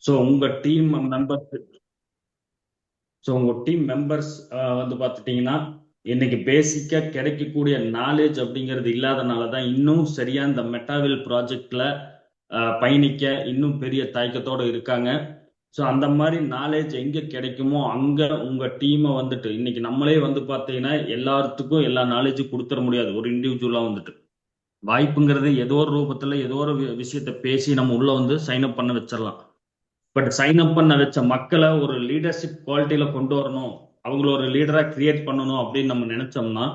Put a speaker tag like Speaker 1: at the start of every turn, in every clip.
Speaker 1: So உங்க team members உங்க team members வந்து பார்த்துட்டீங்கன்னா இன்னைக்கு பேசிக்கா கிடைக்கக்கூடிய நாலேஜ் அப்படிங்கிறது இல்லாதனால தான் இன்னும் சரியா இந்த மெட்டாவில் ப்ராஜெக்ட்ல பயணிக்க இன்னும் பெரிய தயக்கத்தோட இருக்காங்க. ஸோ அந்த மாதிரி நாலேஜ் எங்க கிடைக்குமோ அங்க உங்க டீமை வந்துட்டு இன்னைக்கு நம்மளே வந்து பார்த்தீங்கன்னா எல்லாத்துக்கும் எல்லா நாலேஜும் கொடுத்துட முடியாது. ஒரு இண்டிவிஜுவலா வந்துட்டு வாய்ப்புங்கிறது ஏதோ ஒரு ரூபத்துல ஏதோ ஒரு விஷயத்த பேசி நம்ம உள்ள வந்து சைன் அப் பண்ண வச்சிடலாம். பட் சைன் அப் பண்ண வச்ச மக்களை ஒரு லீடர்ஷிப் குவாலிட்டியில கொண்டு வரணும், அவங்கள ஒரு லீடரா கிரியேட் பண்ணணும் அப்படின்னு நம்ம நினைச்சோம்னா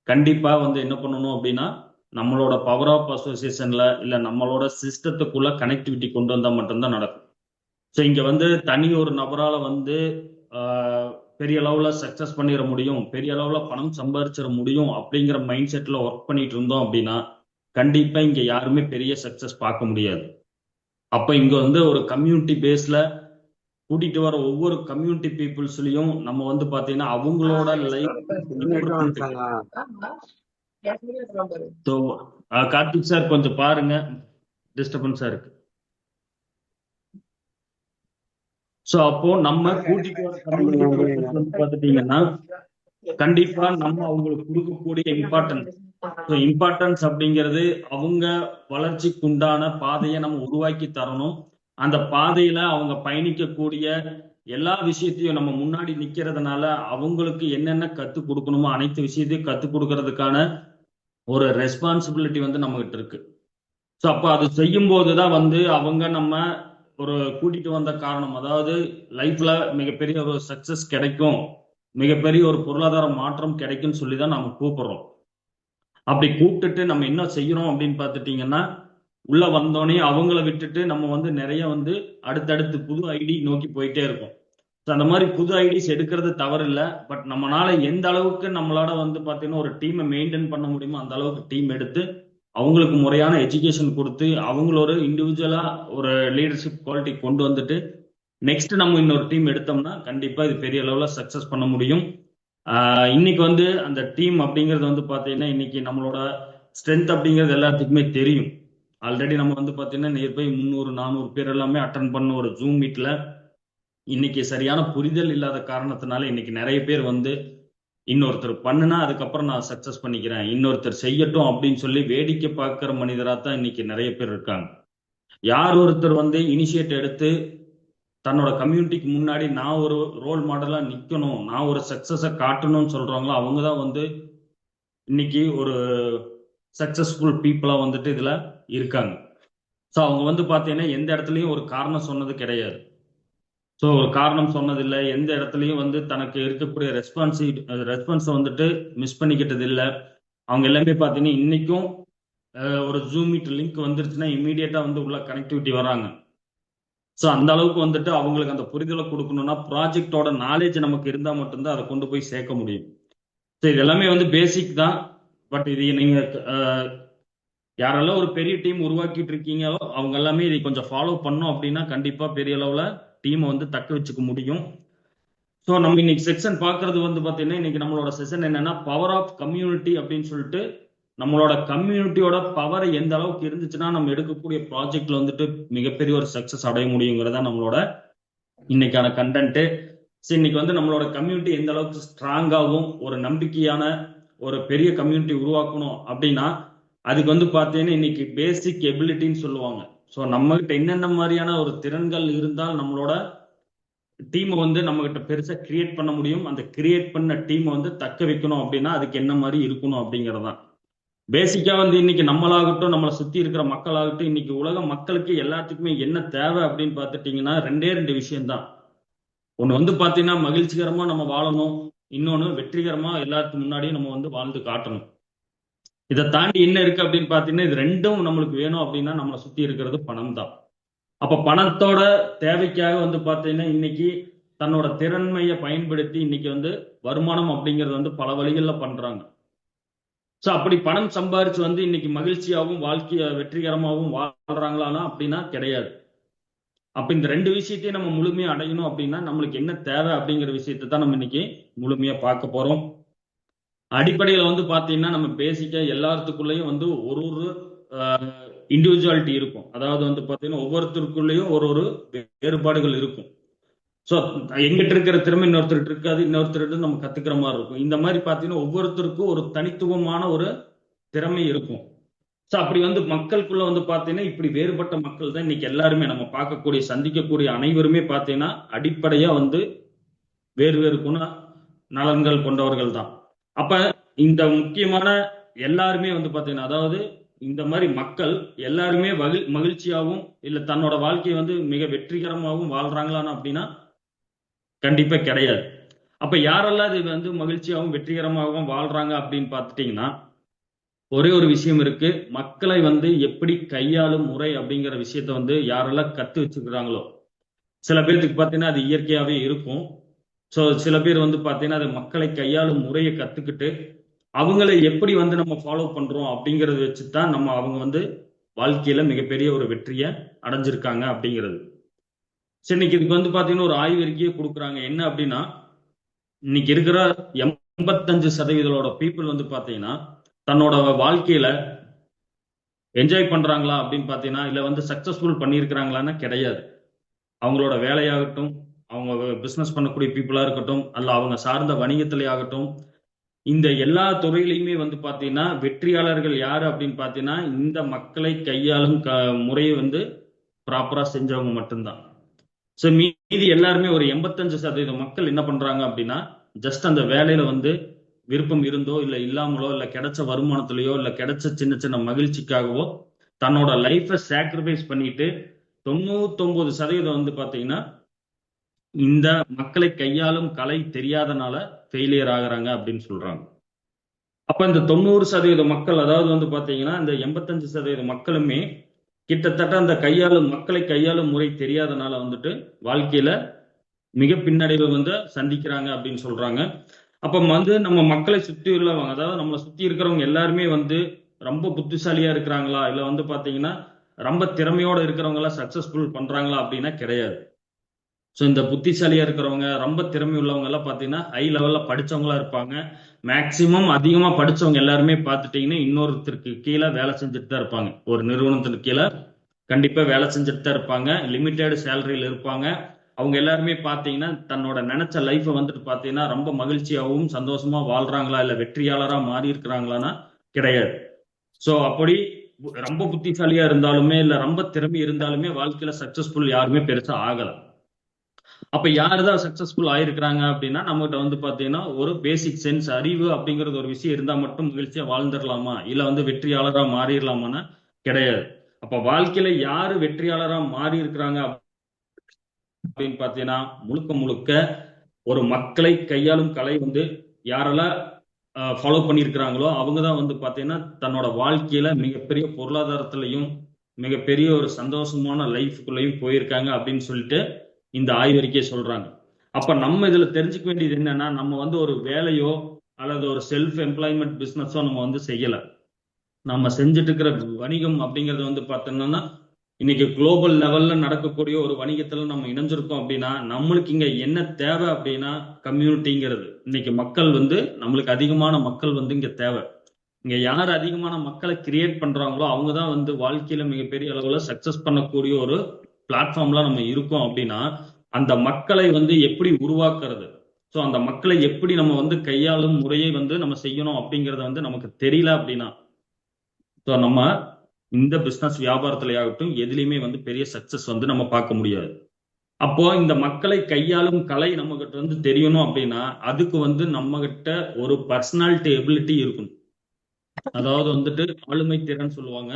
Speaker 1: கண்டிப்பா வந்து என்ன பண்ணணும் அப்படின்னா நம்மளோட பவர் ஆஃப் அசோசியேஷன்ல இல்ல நம்மளோட சிஸ்டத்துக்குள்ள கனெக்டிவிட்டி கொண்டு வந்தா மட்டும்தான் நடக்கும். ஸோ இங்க வந்து தனி ஒரு நபரால வந்து பெரிய அளவுல சக்சஸ் பண்ணிட முடியும், பெரிய அளவுல பணம் சம்பாதிச்சிட முடியும் அப்படிங்கிற மைண்ட் செட்ல ஒர்க் பண்ணிட்டு இருந்தோம் அப்படின்னா கண்டிப்பா இங்க யாருமே பெரிய சக்சஸ் பார்க்க முடியாது. அப்ப இங்க வந்து ஒரு கம்யூனிட்டி பேஸ்ல கூட்டிட்டு வர ஒவ்வொரு கம்யூனிட்டி பீப்புள்ஸ்லயும் நம்ம வந்து பாத்தீங்கன்னா அவங்களோட லைஃப் கார்த்திக் சார் கொஞ்சம் பாருங்க, டிஸ்டர்பன்ஸா இருக்கு. சோ அப்போ நம்ம கூட்டிட்டு வர கம்யூனிட்டி பீப்புள்ஸ் வந்து பாத்துட்டீங்கன்னா கண்டிப்பா நம்ம அவங்களுக்கு கொடுக்கக்கூடிய இம்பார்ட்டன்ஸ் அப்படிங்கிறது அவங்க வளர்ச்சிக்கு உண்டான பாதையை நம்ம உருவாக்கி தரணும். அந்த பாதையில அவங்க பயணிக்கக்கூடிய எல்லா விஷயத்தையும் நம்ம முன்னாடி நிக்கிறதுனால அவங்களுக்கு என்னென்ன கத்துக் கொடுக்கணுமோ அனைத்து விஷயத்தையும் கத்துக் கொடுக்கறதுக்கான ஒரு ரெஸ்பான்சிபிலிட்டி வந்து நம்ம கிட்ட இருக்கு. ஸோ அப்போ அது செய்யும் போதுதான் வந்து அவங்க நம்ம ஒரு கூட்டிட்டு வந்த காரணம், அதாவது லைஃப்ல மிகப்பெரிய ஒரு சக்சஸ் கிடைக்கும், மிகப்பெரிய ஒரு பொருளாதார மாற்றம் கிடைக்கும்னு சொல்லிதான் நம்ம கூப்பிடுறோம். அப்படி கூப்பிட்டுட்டு நம்ம என்ன செய்யறோம் அப்படின்னு பார்த்துட்டீங்கன்னா உள்ள வந்தோடனே அவங்கள விட்டுட்டு நம்ம வந்து நிறைய வந்து அடுத்தடுத்து புது ஐடி நோக்கி போயிட்டே இருக்கும். அந்த மாதிரி புது ஐடிஸ் எடுக்கிறது தவறு இல்லை. பட் நம்மளால எந்த அளவுக்கு நம்மளால வந்து பார்த்தீங்கன்னா ஒரு டீமை மெயின்டைன் பண்ண முடியுமோ அந்த அளவுக்கு டீம் எடுத்து அவங்களுக்கு முறையான எஜுகேஷன் கொடுத்து அவங்கள ஒரு இண்டிவிஜுவலா ஒரு லீடர்ஷிப் குவாலிட்டி கொண்டு வந்துட்டு நெக்ஸ்ட் நம்ம இன்னொரு டீம் எடுத்தோம்னா கண்டிப்பா இது பெரிய அளவுல சக்சஸ் பண்ண முடியும். இன்னைக்கு வந்து அந்த டீம் அப்படிங்கிறது வந்து பார்த்தீங்கன்னா இன்னைக்கு நம்மளோட ஸ்ட்ரென்த் அப்படிங்கிறது எல்லாத்துக்குமே தெரியும். ஆல்ரெடி நம்ம வந்து பார்த்தீங்கன்னா நியர்பை 300-400 பேர் எல்லாமே அட்டன் பண்ண ஒரு ஜூம் மீட்ல இன்னைக்கு சரியான புரிதல் இல்லாத காரணத்தினால இன்னைக்கு நிறைய பேர் வந்து இன்னொருத்தர் பண்ணுனா அதுக்கப்புறம் நான் சக்சஸ் பண்ணிக்கிறேன், இன்னொருத்தர் செய்யட்டும் அப்படின்னு சொல்லி வேடிக்கை பார்க்கிற மனிதராக தான் இன்னைக்கு நிறைய பேர் இருக்காங்க. யார் ஒருத்தர் வந்து இனிஷியேட் எடுத்து தன்னோட கம்யூனிட்டிக்கு முன்னாடி நான் ஒரு ரோல் மாடலா நிக்கணும், நான் ஒரு சக்சஸை காட்டணும்னு சொல்றாங்களோ அவங்க தான் வந்து இன்னைக்கு ஒரு சக்சஸ்ஃபுல் பீப்புளா வந்துட்டு இதுல இருக்காங்க. ஸோ அவங்க வந்து பார்த்தீங்கன்னா எந்த இடத்துலையும் ஒரு காரணம் சொன்னது கிடையாது. ஸோ ஒரு காரணம் சொன்னதில்லை, எந்த இடத்துலையும் வந்து தனக்கு இருக்கக்கூடிய ரெஸ்பான்ஸை வந்துட்டு மிஸ் பண்ணிக்கிட்டது இல்லை. அவங்க எல்லாமே பார்த்தீங்கன்னா இன்னைக்கும் ஒரு ஜூம் மீட் லிங்க் வந்துருச்சுன்னா இம்மீடியட்டா வந்து உள்ள கனெக்டிவிட்டி வராங்க. ஸோ அந்த அளவுக்கு வந்துட்டு அவங்களுக்கு அந்த புரிதலை கொடுக்கணும்னா ப்ராஜெக்டோட நாலேஜ் நமக்கு இருந்தால் மட்டும்தான் அதை கொண்டு போய் சேர்க்க முடியும். ஸோ இது எல்லாமே வந்து பேசிக் தான். பட் இது நீங்க யாரெல்லாம் ஒரு பெரிய டீம் உருவாக்கிட்டு இருக்கீங்களோ அவங்க எல்லாமே இதை கொஞ்சம் ஃபாலோ பண்ணோம் அப்படின்னா கண்டிப்பா பெரிய அளவுல டீமை வந்து தக்க வச்சுக்க முடியும். ஸோ நம்ம இன்னைக்கு செக்ஷன் பார்க்கறது வந்து பார்த்தீங்கன்னா இன்னைக்கு நம்மளோட செஷன் என்னன்னா பவர் ஆஃப் கம்யூனிட்டி அப்படின்னு சொல்லிட்டு நம்மளோட கம்யூனிட்டியோட பவர் எந்த அளவுக்கு இருந்துச்சுன்னா நம்ம எடுக்கக்கூடிய ப்ராஜெக்ட்ல வந்துட்டு மிகப்பெரிய ஒரு சக்சஸ் அடைய முடியுங்கிறதா நம்மளோட இன்னைக்கான கண்டென்ட். இன்னைக்கு வந்து நம்மளோட கம்யூனிட்டி எந்த அளவுக்கு ஸ்ட்ராங்காகவும் ஒரு நம்பிக்கையான ஒரு பெரிய கம்யூனிட்டி உருவாக்கணும் அப்படின்னா அதுக்கு வந்து பார்த்தீங்கன்னா இன்னைக்கு பேசிக் எபிலிட்டின்னு சொல்லுவாங்க. ஸோ நம்ம கிட்ட என்னென்ன மாதிரியான ஒரு திறன்கள் இருந்தால் நம்மளோட டீமை வந்து நம்ம கிட்ட பெருசா கிரியேட் பண்ண முடியும், அந்த கிரியேட் பண்ண டீமை வந்து தக்க வைக்கணும் அப்படின்னா அதுக்கு என்ன மாதிரி இருக்கணும் அப்படிங்கறதான் பேசிக்கா வந்து இன்னைக்கு நம்மளாகட்டும் நம்மளை சுத்தி இருக்கிற மக்களாகட்டும் இன்னைக்கு உலக மக்களுக்கு எல்லாத்துக்குமே என்ன தேவை அப்படின்னு பார்த்துட்டீங்கன்னா ரெண்டு விஷயம்தான். ஒண்ணு வந்து பாத்தீங்கன்னா மகிழ்ச்சிகரமா நம்ம வாழணும், இன்னொன்னு வெற்றிகரமா எல்லாத்துக்கு முன்னாடியும் நம்ம வந்து வாழ்ந்து காட்டணும். இதை தாண்டி என்ன இருக்கு அப்படின்னு பாத்தீங்கன்னா இது ரெண்டும் நம்மளுக்கு வேணும் அப்படின்னா நம்மளை சுத்தி இருக்கிறது பணம் தான். அப்ப பணத்தோட தேவைக்காக வந்து பாத்தீங்கன்னா இன்னைக்கு தன்னோட திறன்மையை பயன்படுத்தி இன்னைக்கு வந்து வருமானம் அப்படிங்கறது வந்து பல வழிகள்ல பண்றாங்க. ஸோ அப்படி பணம் சம்பாரிச்சு வந்து இன்னைக்கு மகிழ்ச்சியாகவும் வாழ்க்கைய வெற்றிகரமாகவும் வாழ்றாங்களானா அப்படின்னா கிடையாது. அப்ப இந்த ரெண்டு விஷயத்தையும் நம்ம முழுமையா அடையணும் அப்படின்னா நம்மளுக்கு என்ன தேவை அப்படிங்கிற விஷயத்தை தான் நம்ம இன்னைக்கு முழுமையா பார்க்க போறோம். அடிப்படையில வந்து பாத்தீங்கன்னா நம்ம பேசிக்கா எல்லாத்துக்குள்ளேயும் வந்து ஒரு இண்டிவிஜுவாலிட்டி இருக்கும். அதாவது வந்து பாத்தீங்கன்னா ஒவ்வொருத்தருக்குள்ளேயும் ஒரு ஒரு வேறுபாடுகள் இருக்கும். ஸோ எங்கிட்ட இருக்கிற திறமை இன்னொருத்தருக்கு இருக்காது, இன்னொருத்தருக்கு நம்ம கத்துக்கிற மாதிரி இருக்கும். இந்த மாதிரி பாத்தீங்கன்னா ஒவ்வொருத்தருக்கும் ஒரு தனித்துவமான ஒரு திறமை இருக்கும். ஸோ அப்படி வந்து மக்களுக்குள்ள வந்து பாத்தீங்கன்னா இப்படி வேறுபட்ட மக்கள் தான் இன்னைக்கு எல்லாருமே நம்ம பார்க்கக்கூடிய சந்திக்கக்கூடிய அனைவருமே பாத்தீங்கன்னா அடிப்படையா வந்து வேறு வேறு குண நலன்கள் கொண்டவர்கள் தான். அப்ப இந்த முக்கியமான எல்லாருமே வந்து பாத்தீங்கன்னா அதாவது இந்த மாதிரி மக்கள் எல்லாருமே மகிழ்ச்சியாகவும் இல்ல தன்னோட வாழ்க்கையை வந்து மிக வெற்றிகரமாகவும் வாழ்றாங்களான்னு அப்படின்னா கண்டிப்பா கிடையாது. அப்ப யாரெல்லாம் இது வந்து மகிழ்ச்சியாகவும் வெற்றிகரமாகவும் வாழ்றாங்க அப்படின்னு பார்த்துட்டீங்கன்னா ஒரே ஒரு விஷயம் இருக்கு. மக்களை வந்து எப்படி கையாளும் முறை அப்படிங்கிற விஷயத்த வந்து யாரெல்லாம் கத்து வச்சுக்கிறாங்களோ, சில பேர்த்துக்கு பார்த்தீங்கன்னா அது இயற்கையாவே இருக்கும். ஸோ சில பேர் வந்து பார்த்தீங்கன்னா அது மக்களை கையாளும் முறையை கத்துக்கிட்டு அவங்கள எப்படி வந்து நம்ம ஃபாலோ பண்றோம் அப்படிங்கறத வச்சு தான் நம்ம அவங்க வந்து வாழ்க்கையில மிகப்பெரிய ஒரு வெற்றியை அடைஞ்சிருக்காங்க அப்படிங்கிறது. சரி, இன்னைக்கு இதுக்கு வந்து பாத்தீங்கன்னா ஒரு ஆய்வறிக்கையே கொடுக்குறாங்க. என்ன அப்படின்னா இன்னைக்கு இருக்கிற 85% பீப்புள் வந்து பாத்தீங்கன்னா தன்னோட வாழ்க்கையில என்ஜாய் பண்றாங்களா அப்படின்னு பாத்தீங்கன்னா இல்ல வந்து சக்சஸ்ஃபுல் பண்ணியிருக்கிறாங்களான்னா கிடையாது. அவங்களோட வேலையாகட்டும், அவங்க பிசினஸ் பண்ணக்கூடிய பீப்புளா இருக்கட்டும், அல்ல அவங்க சார்ந்த வணிகத்திலே ஆகட்டும், இந்த எல்லா துறையிலையுமே வந்து பாத்தீங்கன்னா வெற்றியாளர்கள் யாரு அப்படின்னு பாத்தீங்கன்னா இந்த மக்களை கையாளும் முறையை வந்து ப்ராப்பரா செஞ்சவங்க மட்டும்தான். ஸோ மீதி எல்லாருமே ஒரு 85% மக்கள் என்ன பண்றாங்க அப்படின்னா ஜஸ்ட் அந்த வேலையில வந்து விருப்பம் இருந்தோ இல்ல இல்லாமலோ இல்ல கிடைச்ச வருமானத்திலேயோ இல்ல கிடைச்ச சின்ன சின்ன மகிழ்ச்சிக்காகவோ தன்னோட லைஃபை சாக்ரிஃபைஸ் பண்ணிட்டு 99% வந்து பாத்தீங்கன்னா இந்த மக்களை கையாளும் கலை தெரியாதனால ஃபெயிலியர் ஆகுறாங்க அப்படின்னு சொல்றாங்க. அப்ப இந்த 90% மக்கள் அதாவது வந்து பாத்தீங்கன்னா இந்த 85% மக்களுமே கிட்டத்தட்ட அந்த மக்களை கையாளும் முறை தெரியாதனால வந்துட்டு வாழ்க்கையில மிக பின்னடைவை வந்து சந்திக்கிறாங்க அப்படின்னு சொல்றாங்க. அப்ப வந்து நம்ம மக்களை சுத்தி உள்ளவங்க அதாவது நம்மளை சுத்தி இருக்கிறவங்க எல்லாருமே வந்து ரொம்ப புத்திசாலியா இருக்கிறாங்களா இல்ல வந்து பாத்தீங்கன்னா ரொம்ப திறமையோட இருக்கிறவங்க எல்லாம் சக்சஸ்ஃபுல் பண்றாங்களா அப்படின்னா கிடையாது. ஸோ இந்த புத்திசாலியா இருக்கிறவங்க ரொம்ப திறமை உள்ளவங்க எல்லாம் பாத்தீங்கன்னா ஹை லெவல்ல படிச்சவங்களா இருப்பாங்க. மேக்சிமம் அதிகமா படிச்சவங்க எல்லாருமே பார்த்துட்டீங்கன்னா இன்னொருத்தருக்கு கீழே வேலை செஞ்சுட்டு தான் இருப்பாங்க. ஒரு நிறுவனத்துக்கு கீழே கண்டிப்பா வேலை செஞ்சுட்டு தான் இருப்பாங்க. லிமிட்டெட் சேலரியில இருப்பாங்க. அவங்க எல்லாருமே பார்த்தீங்கன்னா தன்னோட நினைச்ச லைஃப்பை வந்துட்டு பார்த்தீங்கன்னா ரொம்ப மகிழ்ச்சியாகவும் சந்தோஷமா வாழ்றாங்களா இல்ல வெற்றியாளரா மாறி இருக்கிறாங்களான்னா கிடையாது. ஸோ அப்படி ரொம்ப புத்திசாலியா இருந்தாலுமே இல்ல ரொம்ப திறமை இருந்தாலுமே வாழ்க்கையில சக்சஸ்ஃபுல் யாருமே பெருசா ஆகல. அப்ப யாருதான் சக்சஸ்ஃபுல் ஆயிருக்கிறாங்க அப்படின்னா நம்மகிட்ட வந்து பாத்தீங்கன்னா ஒரு பேசிக் சென்ஸ் அறிவு அப்படிங்கிறது ஒரு விஷயம் இருந்தா மட்டும் மகிழ்ச்சியா வாழ்ந்துடலாமா இல்ல வந்து வெற்றியாளரா மாறிடலாமான்னா கிடையாது. அப்ப வாழ்க்கையில யாரு வெற்றியாளரா மாறி இருக்கிறாங்க அப்படின்னு பாத்தீங்கன்னா முழுக்க முழுக்க ஒரு மக்களை கையாளும் கலை வந்து யாரெல்லாம் ஃபாலோ பண்ணியிருக்கிறாங்களோ அவங்க தான் வந்து பாத்தீங்கன்னா தன்னோட வாழ்க்கையில மிகப்பெரிய பொருளாதாரத்திலையும் மிகப்பெரிய ஒரு சந்தோஷமான லைஃப்குள்ளேயும் போயிருக்காங்க அப்படின்னு சொல்லிட்டு இந்த ஆய்வறிக்கையை சொல்றாங்க. அப்ப நம்ம இதுல தெரிஞ்சுக்க வேண்டியது என்னன்னா நம்ம வந்து ஒரு வேலையோ அல்லது ஒரு செல்ஃப் எம்ப்ளாய்மெண்ட் பிசினஸோ நம்ம வந்து செய்யல. நம்ம செஞ்சுட்டு இருக்கிற வணிகம் அப்படிங்கறது வந்து பார்த்தோம்னா இன்னைக்கு குளோபல் லெவல்ல நடக்கக்கூடிய ஒரு வணிகத்துல நம்ம இணைஞ்சிருக்கோம் அப்படின்னா நம்மளுக்கு இங்க என்ன தேவை அப்படின்னா கம்யூனிட்டிங்கிறது. இன்னைக்கு மக்கள் வந்து நம்மளுக்கு அதிகமான மக்கள் வந்து இங்க தேவை. இங்க யார் அதிகமான மக்களை கிரியேட் பண்றாங்களோ அவங்க தான் வந்து வாழ்க்கையில மிகப்பெரிய அளவுல சக்சஸ் பண்ணக்கூடிய ஒரு பிளாட்ஃபார்ம்ல நம்ம இருக்கோம் அப்படின்னா அந்த மக்களை வந்து எப்படி உருவாக்குறது, ஸோ அந்த மக்களை எப்படி நம்ம வந்து கையாளும் முறையை வந்து நம்ம செய்யணும் அப்படிங்கறத வந்து நமக்கு தெரியல அப்படின்னா ஸோ நம்ம இந்த பிசினஸ் வியாபாரத்திலேயாகட்டும் எதுலையுமே வந்து பெரிய சக்சஸ் வந்து நம்ம பார்க்க முடியாது. அப்போ இந்த மக்களை கையாளும் கலை நம்ம கிட்ட வந்து தெரியணும் அப்படின்னா அதுக்கு வந்து நம்ம கிட்ட ஒரு பர்சனாலிட்டி எபிலிட்டி இருக்கணும். அதாவது வந்துட்டு ஆளுமை திறன் சொல்லுவாங்க.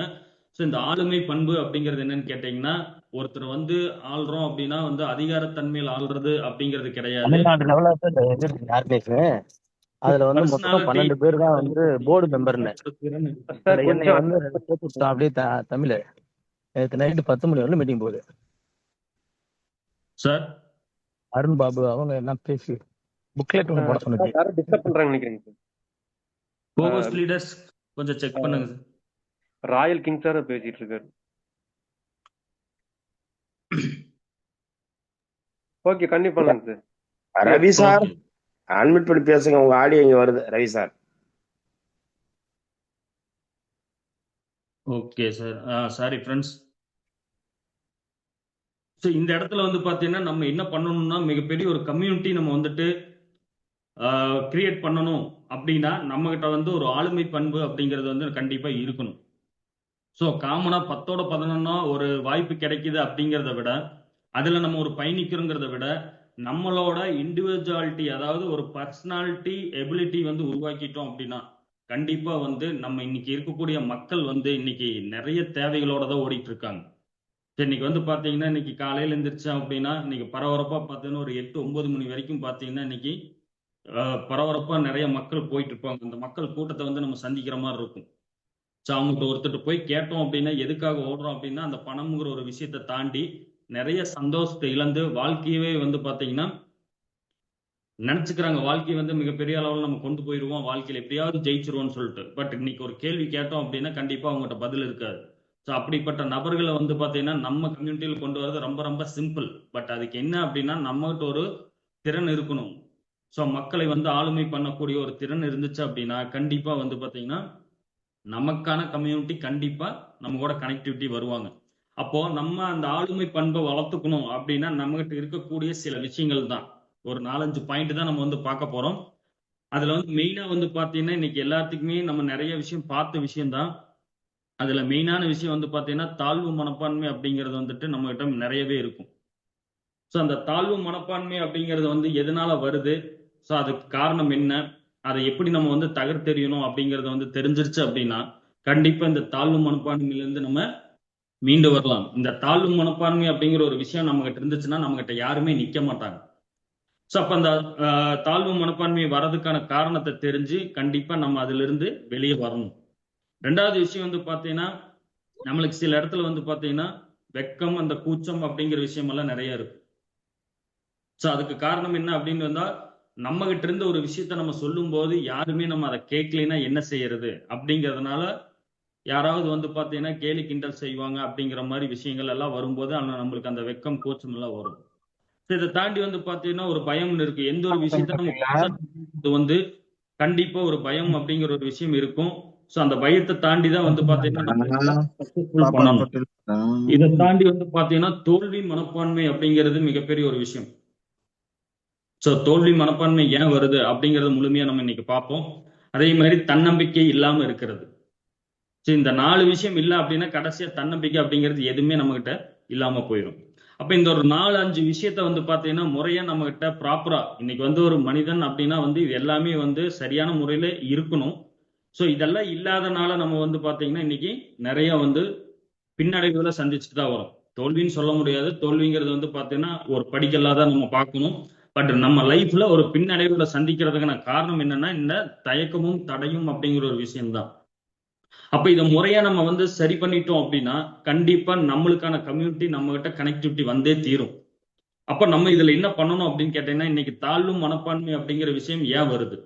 Speaker 1: ஸோ இந்த ஆளுமை பண்பு அப்படிங்கிறது என்னன்னு கேட்டீங்கன்னா ஒருத்தர் வந்து ஆள்றோம் அப்படின்னா வந்து அதிகாரத்தன்மையில் ஆள்றது அப்படிங்கிறது கிடையாது.
Speaker 2: தமிழ்நாடு லெவல்ல ஆர்கனைஸ் அதுல வந்து மொத்தம் 12 பேர் தான் வந்து போர்டு மெம்பர்னு. என்னை வந்து அப்படியே தமிழ் நேற்று நைட்டு 10 மணி வரலும் மீட்டிங் போகுது
Speaker 1: சார்.
Speaker 2: அருண் பாபு அவங்க எல்லாம் பேசி புக்லெட் ஒன்று போட சொன்னீங்க.
Speaker 3: யாரும் டிஸ்டர்ப் பண்றாங்க நினைக்கிறீங்க சார்.
Speaker 1: கோவஸ்ட் லீடர்ஸ் கொஞ்சம் செக் பண்ணுங்க சார்.
Speaker 3: ராயல் கிங் சார் பேசிட்டு இருக்காரு. ஓகே கண்டிப்பா சார்.
Speaker 4: ரவி சார் அன்மிட் பண்ணி பேசுங்க, உங்க ஆடியோ இங்க வருது. Ravi sir
Speaker 1: okay sir. Sorry friends. So இந்த இடத்துல வந்து பார்த்தீங்கன்னா நம்ம என்ன பண்ணணும்னா மிகப்பெரிய ஒரு கம்யூனிட்டி நம்ம வந்துட்டு கிரியேட் பண்ணணும் அப்படின்னா நம்மகிட்ட வந்து ஒரு ஆளுமை பண்பு அப்படிங்கிறது வந்து கண்டிப்பா இருக்கணும். ஸோ காமனா 10ஓட 11 ஒரு வாய்ப்பு கிடைக்குது அப்படிங்கிறத விட அதுல நம்ம ஒரு பயணிக்கிறோங்கிறத விட நம்மளோட இண்டிவிஜுவாலிட்டி, அதாவது ஒரு பர்சனாலிட்டி எபிலிட்டி வந்து உருவாக்கிட்டோம் அப்படின்னா கண்டிப்பா வந்து நம்ம இன்னைக்கு இருக்கக்கூடிய மக்கள் வந்து இன்னைக்கு நிறைய தேவைகளோட தான் ஓடிட்டு இருக்காங்க. சரி, இன்னைக்கு வந்து பாத்தீங்கன்னா இன்னைக்கு காலையில எந்திரிச்சோம் அப்படின்னா இன்னைக்கு பரபரப்பா பார்த்தீங்கன்னா ஒரு 8-9 மணி வரைக்கும் பாத்தீங்கன்னா இன்னைக்கு பரபரப்பா நிறைய மக்கள் போயிட்டு இருப்பாங்க. அந்த மக்கள் கூட்டத்தை வந்து நம்ம சந்திக்கிற மாதிரி இருக்கும். ஸோ அவங்ககிட்ட ஒருத்தர் போய் கேட்டோம் அப்படின்னா எதுக்காக ஓடுறோம் அப்படின்னா அந்த பணம்ங்கிற ஒரு விஷயத்தை தாண்டி நிறைய சந்தோஷத்தை இழந்து வாழ்க்கையவே வந்து பாத்தீங்கன்னா நினைச்சுக்கிறாங்க. வாழ்க்கையை வந்து மிகப்பெரிய அளவில் நம்ம கொண்டு போயிடுவோம், வாழ்க்கையில எப்படியாவது ஜெயிச்சிருவோம்னு சொல்லிட்டு. பட் இன்னைக்கு ஒரு கேள்வி கேட்டோம் அப்படின்னா கண்டிப்பா அவங்ககிட்ட பதில் இருக்காது. ஸோ அப்படிப்பட்ட நபர்களை வந்து பாத்தீங்கன்னா நம்ம கம்யூனிட்டியில் கொண்டு வரது ரொம்ப ரொம்ப சிம்பிள். பட் அதுக்கு என்ன அப்படின்னா நம்மகிட்ட ஒரு திறன் இருக்கணும். ஸோ மக்களை வந்து ஆளுமை பண்ணக்கூடிய ஒரு திறன் இருந்துச்சு அப்படின்னா கண்டிப்பா வந்து பாத்தீங்கன்னா நமக்கான கம்யூனிட்டி கண்டிப்பா நம்ம கூட கனெக்டிவிட்டி வருவாங்க. அப்போ நம்ம அந்த ஆளுமை பண்பை வளர்த்துக்கணும் அப்படின்னா நம்மகிட்ட இருக்கக்கூடிய சில விஷயங்கள் தான், ஒரு 4-5 பாயிண்ட் தான் நம்ம வந்து பார்க்க போறோம். அதுல வந்து மெயினா வந்து பாத்தீங்கன்னா இன்னைக்கு எல்லாத்துக்குமே நம்ம நிறைய விஷயம் பார்த்த விஷயம் தான். அதுல மெயினான விஷயம் வந்து பாத்தீங்கன்னா தாழ்வு மனப்பான்மை அப்படிங்கிறது வந்துட்டு நம்ம கிட்ட நிறையவே இருக்கும். ஸோ அந்த தாழ்வு மனப்பான்மை அப்படிங்கிறது வந்து எதனால வருது, ஸோ அதுக்கு காரணம் என்ன, அதை எப்படி நம்ம வந்து தகர்த்தெறியணும் அப்படிங்கறத வந்து தெரிஞ்சிருச்சு அப்படின்னா கண்டிப்பா இந்த தாழ்வு மனப்பான்மையிலிருந்து நம்ம மீண்டு வரலாம். இந்த தாழ்வு மனப்பான்மை அப்படிங்கிற ஒரு விஷயம் நம்ம கிட்ட இருந்துச்சுன்னா நம்ம கிட்ட யாருமே நிக்க மாட்டாங்க. ஸோ அப்ப அந்த தாழ்வு மனப்பான்மை வர்றதுக்கான காரணத்தை தெரிஞ்சு கண்டிப்பா நம்ம அதுல இருந்து வெளியே வரணும். ரெண்டாவது விஷயம் வந்து பாத்தீங்கன்னா நம்மளுக்கு சில இடத்துல வந்து பாத்தீங்கன்னா வெக்கம், அந்த கூச்சம் அப்படிங்கிற விஷயம் எல்லாம் நிறைய இருக்கு. ஸோ அதுக்கு காரணம் என்ன அப்படின்னு வந்தா நம்ம கிட்ட இருந்து ஒரு விஷயத்த நம்ம சொல்லும் போது யாருமே நம்ம அதை கேட்கலைன்னா என்ன செய்யறது அப்படிங்கிறதுனால யாராவது வந்து பாத்தீங்கன்னா கேலி கிண்டல் செய்வாங்க அப்படிங்கிற மாதிரி விஷயங்கள் எல்லாம் வரும்போது நம்மளுக்கு அந்த வெக்கம் கூச்சம் எல்லாம் வரும். இதை தாண்டி வந்து பாத்தீங்கன்னா ஒரு பயம் இருக்கு. எந்த ஒரு விஷயத்த நம்ம வந்து கண்டிப்பா ஒரு பயம் அப்படிங்கிற ஒரு விஷயம் இருக்கும். சோ அந்த பயத்தை தாண்டி தான் வந்து பாத்தீங்கன்னா பண்ணணும். இதை தாண்டி வந்து பாத்தீங்கன்னா தோல்வி மனப்பான்மை அப்படிங்கிறது மிகப்பெரிய ஒரு விஷயம். சோ தோல்வி மனப்பான்மை ஏன் வருது அப்படிங்கறது முழுமையா நம்ம இன்னைக்கு பார்ப்போம். அதே மாதிரி தன்னம்பிக்கை இல்லாம இருக்கிறது. சரி, இந்த 4 விஷயம் இல்லை அப்படின்னா கடைசியா தன்னம்பிக்கை அப்படிங்கிறது எதுவுமே நம்ம கிட்ட இல்லாம போயிடும். அப்ப இந்த ஒரு 4-5 விஷயத்த வந்து பாத்தீங்கன்னா முறையா நம்ம கிட்ட ப்ராப்பரா இன்னைக்கு வந்து ஒரு மனிதன் அப்படின்னா வந்து இது எல்லாமே வந்து சரியான முறையில இருக்கணும். சோ இதெல்லாம் இல்லாதனால நம்ம வந்து பாத்தீங்கன்னா இன்னைக்கு நிறைய வந்து பின்னடைவுகளை சந்திச்சுட்டு தான் வரும். தோல்வின்னு சொல்ல முடியாது, தோல்விங்கிறது வந்து பாத்தீங்கன்னா ஒரு படிக்கல்லாதான் நம்ம பார்க்கணும். பட் நம்ம லைஃப்ல ஒரு பின்னடைவுகளை சந்திக்கிறதுக்கான காரணம் என்னன்னா இந்த தயக்கமும் தடையும் அப்படிங்கிற ஒரு விஷயம்தான். அப்ப இதை முறையா நம்ம வந்து சரி பண்ணிட்டோம் அப்படின்னா கண்டிப்பா நம்மளுக்கான கம்யூனிட்டி நம்ம கிட்ட கனெக்டிவிட்டி வந்தே தீரும். அப்ப நம்ம இதுல என்ன பண்ணணும் அப்படின்னு கேட்டீங்கன்னா இன்னைக்கு தாழ்வும் மனப்பான்மை அப்படிங்கிற விஷயம் ஏன் வருது,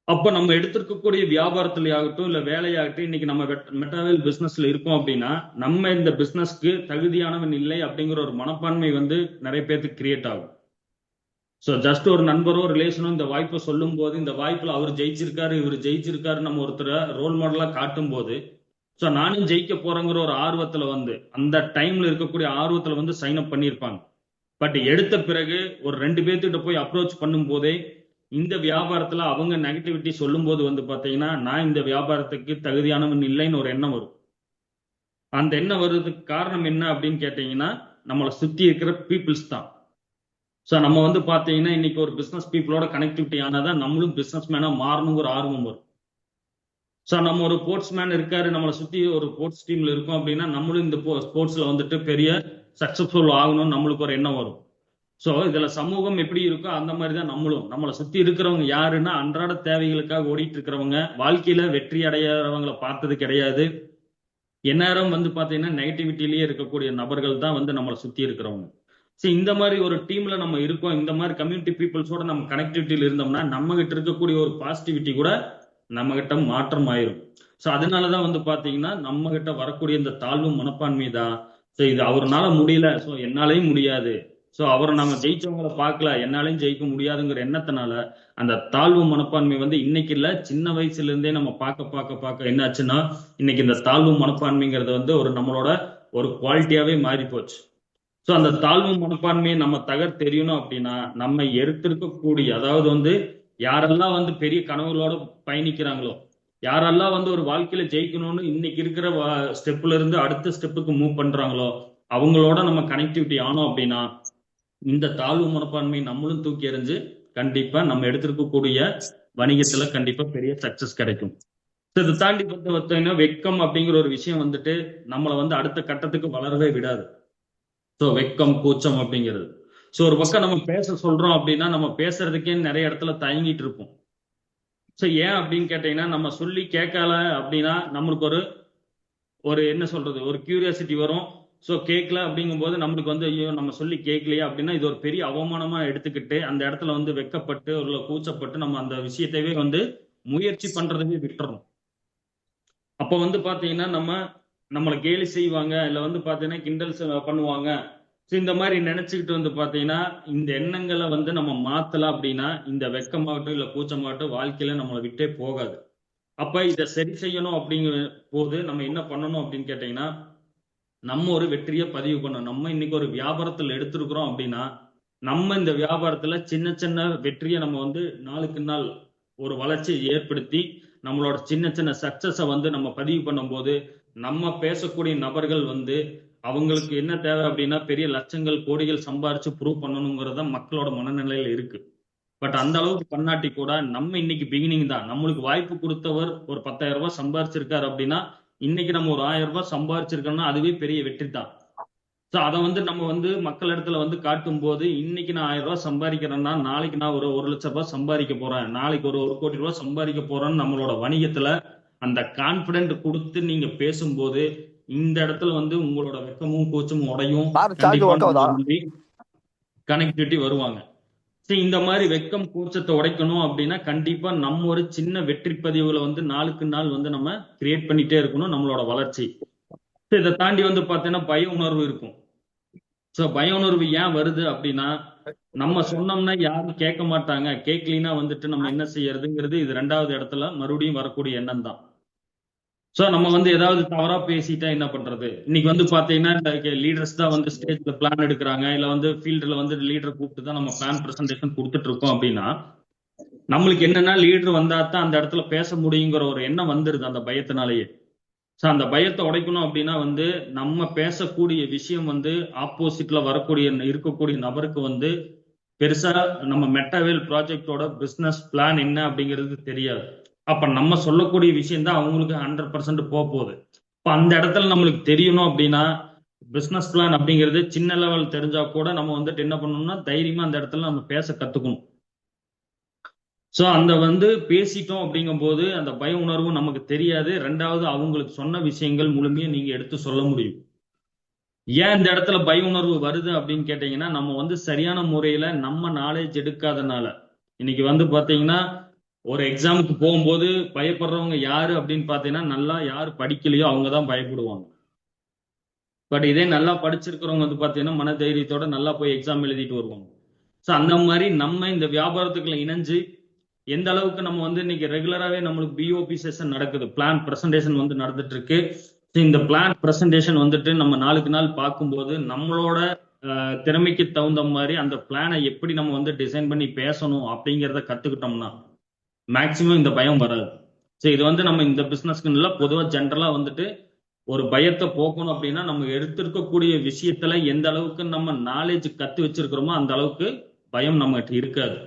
Speaker 1: அப்ப நம்ம எடுத்திருக்கக்கூடிய வியாபாரத்துல ஆகட்டும் இல்ல வேலையாகட்டும் இன்னைக்கு நம்ம மெட்டாவேல் பிசினஸ்ல இருக்கோம் அப்படின்னா நம்ம இந்த பிசினஸ்க்கு தகுதியானவன் இல்லை அப்படிங்கிற ஒரு மனப்பான்மை வந்து நிறைய பேருக்கு கிரியேட் ஆகும். ஸோ ஜஸ்ட் ஒரு நண்பரோ ரிலேஷனோ இந்த வாய்ப்பை சொல்லும் போது இந்த வாய்ப்புல அவர் ஜெயிச்சிருக்காரு இவர் ஜெயிச்சிருக்காரு நம்ம ஒருத்தரை ரோல் மாடலா காட்டும் போது ஸோ நானும் ஜெயிக்க போறேங்கிற ஒரு ஆர்வத்துல வந்து அந்த டைம்ல இருக்கக்கூடிய ஆர்வத்துல வந்து சைன் அப் பண்ணியிருப்பாங்க. பட் எடுத்த பிறகு ஒரு 2 பேர்த்திட்ட போய் அப்ரோச் பண்ணும் போதே இந்த வியாபாரத்துல அவங்க நெகட்டிவிட்டி சொல்லும் போது வந்து பாத்தீங்கன்னா நான் இந்த வியாபாரத்துக்கு தகுதியானவன் இல்லைன்னு ஒரு எண்ணம் வரும். அந்த எண்ணம் வர்றதுக்கு காரணம் என்ன அப்படின்னு கேட்டீங்கன்னா நம்மளை சுத்தி இருக்கிற பீப்புள்ஸ் தான். ஸோ நம்ம வந்து பாத்தீங்கன்னா இன்னைக்கு ஒரு பிசினஸ் பீப்புளோட கனெக்டிவிட்டி ஆனாதான் நம்மளும் பிசினஸ் மேனா மாறணுங்கிற ஆர்வம் வரும். ஸோ நம்ம ஒரு ஸ்போர்ட்ஸ் மேன் இருக்காரு, நம்மளை சுத்தி ஒரு ஸ்போர்ட்ஸ் டீம்ல இருக்கோம் அப்படின்னா நம்மளும் இந்த ஸ்போர்ட்ஸ்ல வந்துட்டு பெரிய சக்சஸ்ஃபுல் ஆகணும்னு நம்மளுக்கு ஒரு எண்ணம் வரும். ஸோ இதுல சமூகம் எப்படி இருக்கோ அந்த மாதிரி தான் நம்மளும். நம்மளை சுத்தி இருக்கிறவங்க யாருன்னா அன்றாட தேவைகளுக்காக ஓடிட்டு இருக்கிறவங்க, வாழ்க்கையில வெற்றி அடையறவங்களை பார்த்தது கிடையாது. எந்நேரம் வந்து பாத்தீங்கன்னா நெகட்டிவிட்டிலேயே இருக்கக்கூடிய நபர்கள் தான் வந்து நம்மளை சுத்தி இருக்கிறவங்க. ஸோ இந்த மாதிரி ஒரு டீம்ல நம்ம இருக்கோம், இந்த மாதிரி கம்யூனிட்டி பீப்புள்ஸோட நம்ம கனெக்டிவிட்டியில் இருந்தோம்னா நம்ம கிட்ட இருக்கக்கூடிய ஒரு பாசிட்டிவிட்டி கூட நம்ம கிட்ட மாற்றம் ஆயிரும். ஸோ அதனாலதான் வந்து பாத்தீங்கன்னா நம்ம கிட்ட வரக்கூடிய இந்த தாழ்வு மனப்பான்மை தான் ஸோ இது அவர்னால முடியல ஸோ என்னாலையும் முடியாது, ஸோ அவரை நம்ம ஜெயிச்சவங்களை பார்க்கல, என்னாலையும் ஜெயிக்க முடியாதுங்கிற எண்ணத்தினால அந்த தாழ்வு மனப்பான்மை வந்து இன்னைக்கு இல்ல, சின்ன வயசுல இருந்தே நம்ம பார்க்க என்னாச்சுன்னா இன்னைக்கு இந்த தாழ்வு மனப்பான்மைங்கிறது வந்து ஒரு நம்மளோட ஒரு குவாலிட்டியாவே மாறி போச்சு. ஸோ அந்த தாழ்வு மனப்பான்மையை நம்ம தெரியணும் அப்படின்னா நம்ம எடுத்திருக்கக்கூடிய, அதாவது வந்து யாரெல்லாம் வந்து பெரிய கனவுகளோட பயணிக்கிறாங்களோ, யாரெல்லாம் வந்து ஒரு வாழ்க்கையில ஜெயிக்கணும்னு இன்னைக்கு இருக்கிற ஸ்டெப்ல இருந்து அடுத்த ஸ்டெப்புக்கு மூவ் பண்றாங்களோ அவங்களோட நம்ம கனெக்டிவிட்டி ஆனோம் அப்படின்னா இந்த தாழ்வு மனப்பான்மை நம்மளும் தூக்கி எறிஞ்சு கண்டிப்பா நம்ம எடுத்திருக்கக்கூடிய வணிகத்துல கண்டிப்பா பெரிய சக்சஸ் கிடைக்கும். இதை தாண்டி பார்த்தீங்கன்னா வெக்கம் அப்படிங்கிற ஒரு விஷயம் வந்துட்டு நம்மளை வந்து அடுத்த கட்டத்துக்கு வளரவே விடாது. ஸோ வெக்கம் கூச்சம் அப்படிங்கிறது. ஸோ ஒரு பக்கம் நம்ம பேச சொல்றோம் அப்படின்னா நம்ம பேசுறதுக்கே நிறைய இடத்துல தயங்கிட்டு இருப்போம். ஸோ ஏன் அப்படின்னு கேட்டீங்கன்னா நம்ம சொல்லி கேட்கல அப்படின்னா நம்மளுக்கு ஒரு என்ன சொல்றது, ஒரு கியூரியாசிட்டி வரும். ஸோ கேட்கல அப்படிங்கும்போது நம்மளுக்கு வந்து ஐயோ நம்ம சொல்லி கேட்கலையா அப்படின்னா இது ஒரு பெரிய அவமானமா எடுத்துக்கிட்டு அந்த இடத்துல வந்து வெக்கப்பட்டு ஒரு கூச்சப்பட்டு நம்ம அந்த விஷயத்தையே வந்து முயற்சி பண்றதுமே விட்டுறோம். அப்போ வந்து பாத்தீங்கன்னா நம்மளை கேலி செய்வாங்க, இல்லை வந்து பாத்தீங்கன்னா கிண்டல் பண்ணுவாங்க. ஸோ இந்த மாதிரி நினைச்சுக்கிட்டு வந்து பாத்தீங்கன்னா இந்த எண்ணங்களை வந்து நம்ம மாத்தலாம் அப்படின்னா இந்த வெக்கமாகட்டும் இல்லை கூச்சமாகட்டும் வாழ்க்கையில நம்மளை விட்டே போகாது. அப்ப இதை சரி செய்யணும் அப்படிங்கிற போது நம்ம என்ன பண்ணணும் அப்படின்னு கேட்டீங்கன்னா நம்ம ஒரு வெற்றியை பதிவு பண்ணணும். நம்ம இன்னைக்கு ஒரு வியாபாரத்தில் எடுத்திருக்கிறோம் அப்படின்னா நம்ம இந்த வியாபாரத்துல சின்ன சின்ன வெற்றியை நம்ம வந்து நாளுக்கு நாள் ஒரு வளர்ச்சியை ஏற்படுத்தி நம்மளோட சின்ன சின்ன சக்சஸை வந்து நம்ம பதிவு பண்ணும்போது நம்ம பேசக்கூடிய நபர்கள் வந்து அவங்களுக்கு என்ன தேவை அப்படின்னா பெரிய லட்சங்கள் கோடிகள் சம்பாரிச்சு ப்ரூவ் பண்ணணுங்கிறத மக்களோட மனநிலையில இருக்கு. பட் அந்த அளவுக்கு பண்ணாட்டி கூட நம்ம இன்னைக்கு பிகினிங் தான். நம்மளுக்கு வாய்ப்பு கொடுத்தவர் ஒரு 10,000 ரூபாய் சம்பாரிச்சிருக்காரு அப்படின்னா இன்னைக்கு நம்ம ஒரு 1000 ரூபாய் சம்பாரிச்சிருக்கோம்னா அதுவே பெரிய வெற்றி தான். ஸோ அதை வந்து நம்ம வந்து மக்கள் இடத்துல வந்து காட்டும் போது இன்னைக்கு நான் 1000 ரூபாய் சம்பாதிக்கிறேன்னா நாளைக்கு நான் ஒரு 1,00,000 ரூபாய் சம்பாதிக்க போறேன், நாளைக்கு ஒரு 1 கோடி ரூபாய் சம்பாதிக்க போறேன்னு நம்மளோட வணிகத்துல அந்த கான்பிடென்ட் கொடுத்து நீங்க பேசும்போது இந்த இடத்துல வந்து உங்களோட வெக்கமும் கூச்சமும் உடையும் கனெக்டிவிட்டி வருவாங்க. இந்த மாதிரி வெக்கம் கூச்சத்தை உடைக்கணும் அப்படின்னா கண்டிப்பா நம்ம ஒரு சின்ன வெற்றி பதிவுகளை வந்து நாளுக்கு நாள் வந்து நம்ம கிரியேட் பண்ணிட்டே இருக்கணும் நம்மளோட வளர்ச்சி. இதை தாண்டி வந்து பாத்தீங்கன்னா பய உணர்வு இருக்கும். சோ பய உணர்வு ஏன் வருது அப்படின்னா நம்ம சொன்னோம்னா யாரும் கேட்க மாட்டாங்க, கேட்கலினா வந்துட்டு நம்ம என்ன செய்யறதுங்கிறது இது 2வது இடத்துல மறுபடியும் வரக்கூடிய எண்ணம் தான். சோ நம்ம வந்து ஏதாவது தவறா பேசிட்டா என்ன பண்றது? இன்னைக்கு வந்து பாத்தீங்கன்னா இந்த லீடர்ஸ் தான் வந்து ஸ்டேஜ்ல பிளான் எடுக்கிறாங்க, இல்ல வந்து ஃபீல்டுல வந்து லீடர் கூப்பிட்டு தான் நம்ம பிளான் பிரசன்டேஷன் கொடுத்துட்டு இருக்கோம் அப்படின்னா நம்மளுக்கு என்னன்னா லீடர் வந்தா தான் அந்த இடத்துல பேச முடியுங்கிற ஒரு எண்ணம் வந்துருது அந்த பயத்தினாலேயே. ஸோ அந்த பயத்தை உடைக்கணும் அப்படின்னா வந்து நம்ம பேசக்கூடிய விஷயம் வந்து ஆப்போசிட்ல இருக்கக்கூடிய நபருக்கு வந்து பெருசா நம்ம மெட்டாவேல் ப்ராஜெக்டோட பிசினஸ் பிளான் என்ன அப்படிங்கிறது தெரியாது. அப்ப நம்ம சொல்லக்கூடிய விஷயம் தான் அவங்களுக்கு 100% போகுது. இப்ப அந்த இடத்துல நம்மளுக்கு தெரியணும் அப்படின்னா பிசினஸ் பிளான் அப்படிங்கிறது சின்ன லெவல் தெரிஞ்சா கூட நம்ம வந்துட்டு என்ன பண்ணணும்னா தைரியமா அந்த இடத்துல நம்ம பேச கத்துக்கணும். ஸோ அந்த வந்து பேசிட்டோம் அப்படிங்கும் போது அந்த பய உணர்வு நமக்கு தெரியாது. 2வது அவங்களுக்கு சொன்ன விஷயங்கள் முழுமையா நீங்க எடுத்து சொல்ல முடியும். ஏன் இந்த இடத்துல பய உணர்வு வருது அப்படின்னு கேட்டீங்கன்னா நம்ம வந்து சரியான முறையில நம்ம நாலேஜ் எடுக்காதனால. இன்னைக்கு வந்து பாத்தீங்கன்னா ஒரு எக்ஸாமுக்கு போகும்போது பயப்படுறவங்க யாரு அப்படின்னு பாத்தீங்கன்னா நல்லா யாரு படிக்கலையோ அவங்கதான் பயப்படுவாங்க. பட் இதே நல்லா படிச்சிருக்கிறவங்க வந்து பாத்தீங்கன்னா மன தைரியத்தோட நல்லா போய் எக்ஸாம் எழுதிட்டு வருவாங்க. ஸோ அந்த மாதிரி நம்ம இந்த வியாபாரத்துக்குள்ள இணைஞ்சு எந்த அளவுக்கு நம்ம வந்து இன்னைக்கு ரெகுலராகவே நம்மளுக்கு பிஓபி செஷன் நடக்குது, பிளான் பிரசன்டேஷன் வந்து நடந்துட்டு இருக்கு. இந்த பிளான் பிரசன்டேஷன் வந்துட்டு நம்ம நாளுக்கு நாள் பார்க்கும்போது நம்மளோட திறமைக்கு தகுந்த மாதிரி அந்த பிளானை எப்படி நம்ம வந்து டிசைன் பண்ணி பேசணும் அப்படிங்கிறத கத்துக்கிட்டோம்னா மேக்சிமம் இந்த பயம் வராது. ஸோ இது வந்து நம்ம இந்த பிசினஸ்க்கு இல்லை, பொதுவாக ஜென்ரலா வந்துட்டு ஒரு பயத்தை போக்கணும் அப்படின்னா நம்ம எடுத்திருக்கக்கூடிய விஷயத்துல எந்த அளவுக்கு நம்ம நாலேஜ் கத்து வச்சிருக்கிறோமோ அந்த அளவுக்கு பயம் நம்மகிட்ட இருக்காது.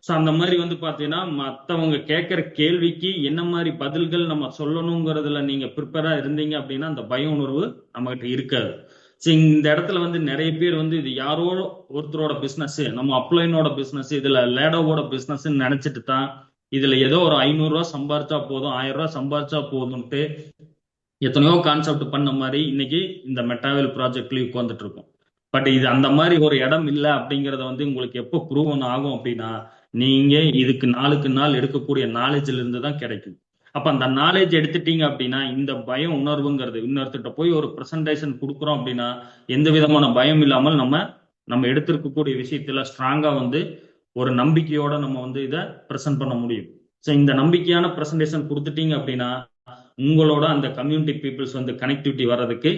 Speaker 1: ஸோ அந்த மாதிரி வந்து பாத்தீங்கன்னா மற்றவங்க கேட்குற கேள்விக்கு என்ன மாதிரி பதில்கள் நம்ம சொல்லணுங்கிறதுல நீங்க ப்ரிப்பேரா இருந்தீங்க அப்படின்னா அந்த பய உணர்வு நம்மகிட்ட இருக்காது. ஸோ இந்த இடத்துல வந்து நிறைய பேர் வந்து இது யாரோ ஒருத்தரோட பிசினஸ், நம்ம அப்ளைனோட பிசினஸ், இதுல லேடோவோட பிசினஸ் நினைச்சிட்டு தான் இதுல ஏதோ ஒரு 500 ரூபாய் சம்பாரிச்சா போதும், 1000 ரூபாய் சம்பாரிச்சா போதும்ட்டு எத்தனையோ கான்செப்ட் பண்ண மாதிரி இன்னைக்கு இந்த மெட்டாவேல் ப்ராஜெக்ட்லயும் உட்காந்துட்டு இருக்கோம். பட் இது அந்த மாதிரி ஒரு இடம் இல்லை அப்படிங்கிறத வந்து உங்களுக்கு எப்போ ப்ரூவன் ஆகும் அப்படின்னா நீங்க இதுக்கு நாளுக்கு நாள் எடுக்கக்கூடிய நாலேஜ்ல இருந்து தான் கிடைக்கும். அப்ப அந்த நாலேஜ் எடுத்துட்டீங்க அப்படின்னா இந்த பயம் உணர்வுங்கிறது இன்னொருத்திட்ட போய் ஒரு பிரசன்டேஷன் கொடுக்குறோம் அப்படின்னா எந்த விதமான பயம் இல்லாமல் நம்ம நம்ம எடுத்திருக்கக்கூடிய விஷயத்துல ஸ்ட்ராங்கா வந்து ஒரு நம்பிக்கையோட நம்ம வந்து இதை ப்ரெசென்ட் பண்ண முடியும். ஸோ இந்த நம்பிக்கையான ப்ரெசன்டேஷன் கொடுத்துட்டீங்க அப்படின்னா உங்களோட அந்த கம்யூனிட்டி பீப்புள்ஸ் வந்து கனெக்டிவிட்டி வர்றதுக்கு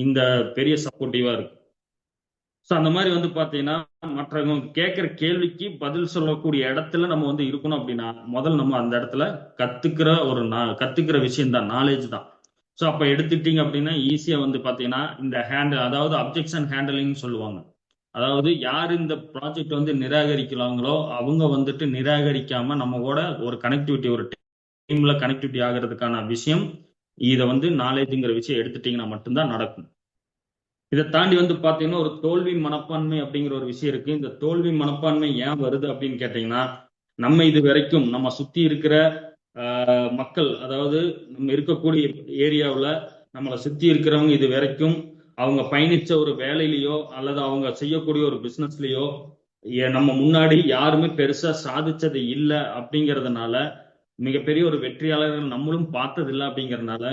Speaker 1: இந்த பெரிய சப்போர்ட்டிவா இருக்கு. ஸோ அந்த மாதிரி வந்து பார்த்தீங்கன்னா மற்றவங்க கேட்குற கேள்விக்கு பதில் சொல்லக்கூடிய இடத்துல நம்ம வந்து இருக்கணும் அப்படின்னா முதல்ல நம்ம அந்த இடத்துல கத்துக்கிற விஷயம் தான், நாலேஜ் தான். ஸோ அப்போ எடுத்துட்டீங்க அப்படின்னா ஈஸியாக வந்து பார்த்தீங்கன்னா இந்த அதாவது அப்ஜெக்ஷன் ஹேண்டலிங்னு சொல்லுவாங்க. அதாவது யார் இந்த ப்ராஜெக்ட் வந்து நிராகரிக்கலாங்களோ அவங்க வந்துட்டு நிராகரிக்காம நம்ம கூட ஒரு கனெக்டிவிட்டி, ஒரு டீம்ல கனெக்டிவிட்டி ஆகிறதுக்கான விஷயம், இதை வந்து நாலேஜுங்கிற விஷயம் எடுத்துட்டீங்கன்னா மட்டும்தான் நடக்கும். இதை தாண்டி வந்து பாத்தீங்கன்னா ஒரு தோல்வி மனப்பான்மை அப்படிங்கிற ஒரு விஷயம் இருக்கு. இந்த தோல்வி மனப்பான்மை ஏன் வருது அப்படின்னு கேட்டீங்கன்னா நம்ம இது வரைக்கும் நம்ம சுத்தி இருக்கிற மக்கள், அதாவது நம்ம இருக்கக்கூடிய ஏரியாவில் நம்மளை சுத்தி இருக்கிறவங்க இது வரைக்கும் அவங்க பயணிச்ச ஒரு வேலையிலையோ அல்லது அவங்க செய்யக்கூடிய ஒரு பிசினஸ்லயோ நம்ம முன்னாடி யாருமே பெருசா சாதிச்சது இல்லை அப்படிங்கிறதுனால மிகப்பெரிய ஒரு வெற்றியாளர்கள் நம்மளும் பார்த்தது இல்லை அப்படிங்கிறதுனால